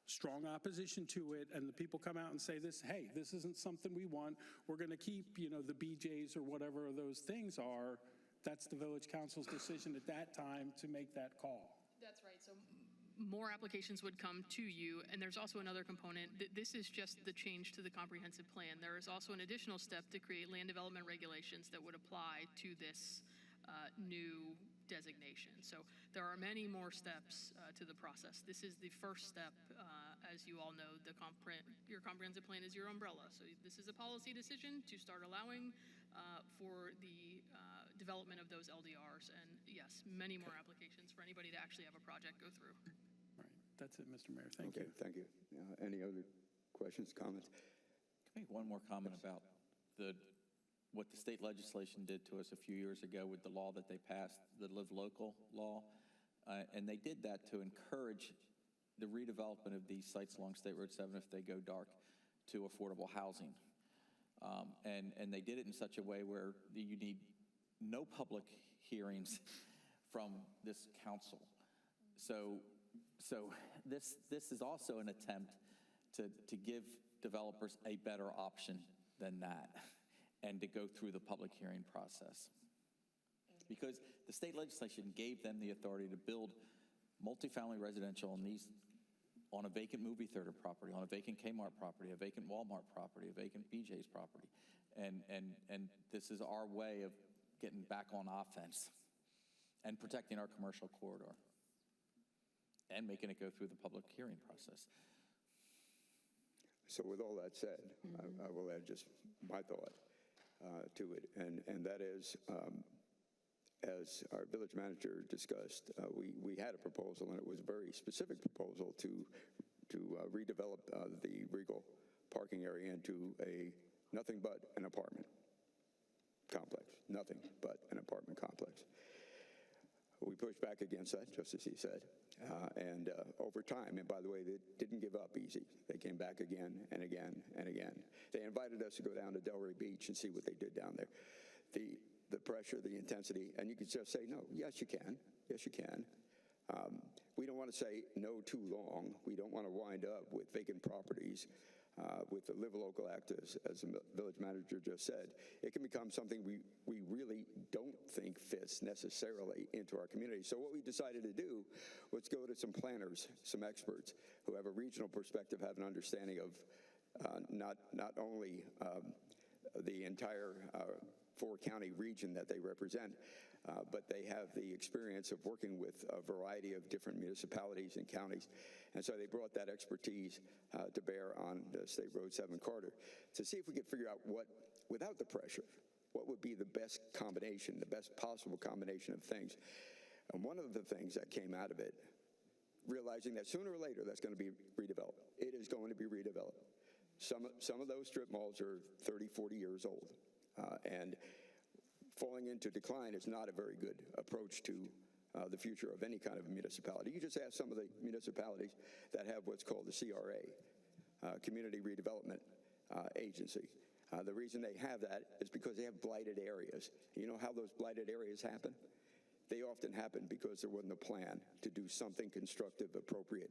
strong opposition to it and the people come out and say hey, this isn't something we want, we're going to keep, the BJs or whatever those things are, that's the village council's decision at that time to make that call. That's right. So more applications would come to you, and there's also another component. This is just the change to the comprehensive plan. There is also an additional step to create land development regulations that would apply to this new designation. So there are many more steps to the process. This is the first step. As you all know, your comprehensive plan is your umbrella. So this is a policy decision to start allowing for the development of those LDRs. And yes, many more applications for anybody to actually have a project go through. All right. That's it, Mr. Mayor. Thank you. Thank you. Any other questions, comments? Can I make one more comment about what the state legislation did to us a few years ago with the law that they passed, the Live Local law? And they did that to encourage the redevelopment of these sites along State Road 7, if they go dark, to affordable housing. And they did it in such a way where you need no public hearings from this council. So this is also an attempt to give developers a better option than that and to go through the public hearing process. Because the state legislation gave them the authority to build multifamily residential on a vacant movie theater property, on a vacant Kmart property, a vacant Walmart property, a vacant BJ's property. And this is our way of getting back on offense and protecting our commercial corridor and making it go through the public hearing process. So with all that said, I will add just my thought to it, and that is, as our village manager discussed, we had a proposal, and it was a very specific proposal to redevelop the Regal parking area into nothing but an apartment complex, nothing but an apartment complex. We pushed back against that, just as he said, and over time, and by the way, they didn't give up easy. They came back again and again and again. They invited us to go down to Delray Beach and see what they did down there. The pressure, the intensity, and you could just say, no, yes, you can. Yes, you can. We don't want to say no too long. We don't want to wind up with vacant properties with the Live Local Act, as the village manager just said. It can become something we really don't think fits necessarily into our community. So what we decided to do was go to some planners, some experts who have a regional perspective, have an understanding of not only the entire four-county region that they represent, but they have the experience of working with a variety of different municipalities and counties. And so they brought that expertise to bear on the State Road 7 corridor to see if we could figure out what, without the pressure, what would be the best combination, the best possible combination of things. And one of the things that came out of it, realizing that sooner or later that's going to be redeveloped. It is going to be redeveloped. Some of those strip malls are 30, 40 years old. And falling into decline is not a very good approach to the future of any kind of municipality. You just ask some of the municipalities that have what's called the CRA, Community Redevelopment Agency. The reason they have that is because they have blighted areas. You know how those blighted areas happen? They often happen because there wasn't a plan to do something constructive, appropriate,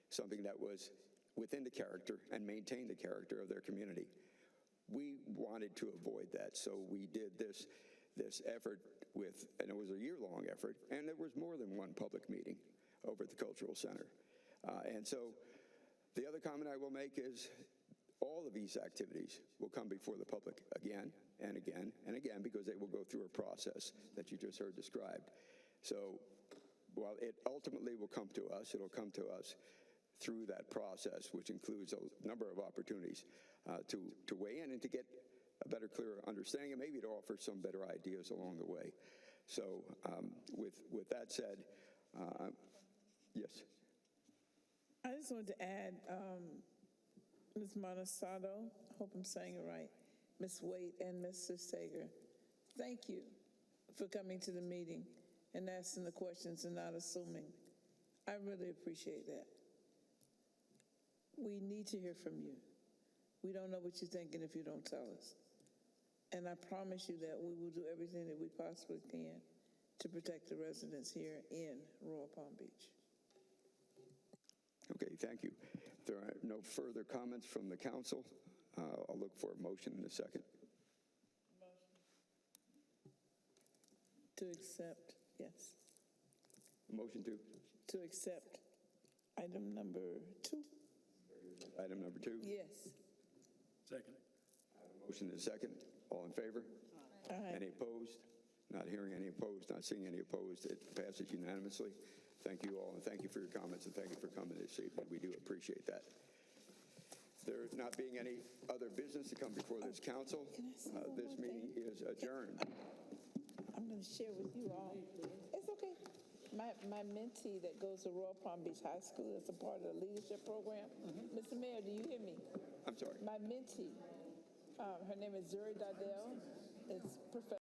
something that was within the character and maintain the character of their community. We wanted to avoid that, so we did this effort and it was a year-long effort, and there was more than one public meeting over at the Cultural Center. And so the other comment I will make is all of these activities will come before the public again and again and again, because they will go through a process that you just heard described. So while it ultimately will come to us, it'll come to us through that process, which includes a number of opportunities to weigh in and to get a better, clearer understanding, and maybe to offer some better ideas along the way. So with that said, yes. I just wanted to add, Ms. Montesado, I hope I'm saying it right, Ms. Waite and Mr. Sager, thank you for coming to the meeting and asking the questions and not assuming. I really appreciate that. We need to hear from you. We don't know what you're thinking if you don't tell us. And I promise you that we will do everything that we possibly can to protect the residents here in Royal Palm Beach. Okay, thank you. If there are no further comments from the council, I'll look for a motion in a second. To accept, yes. Motion to accept item number 2. Item number 2? Yes. Second. Motion is second. All in favor? Aye. Any opposed? Not hearing any opposed, not seeing any opposed. It passes unanimously. Thank you all, and thank you for your comments, and thank you for coming this evening. We do appreciate that. There not being any other business to come before this council, this meeting is adjourned. I'm going to share with you all. It's okay. My mentee that goes to Royal Palm Beach High School is a part of the leadership program. Mr. Mayor, do you hear me? I'm sorry. My mentee, her name is Zuri Dardell, is Professor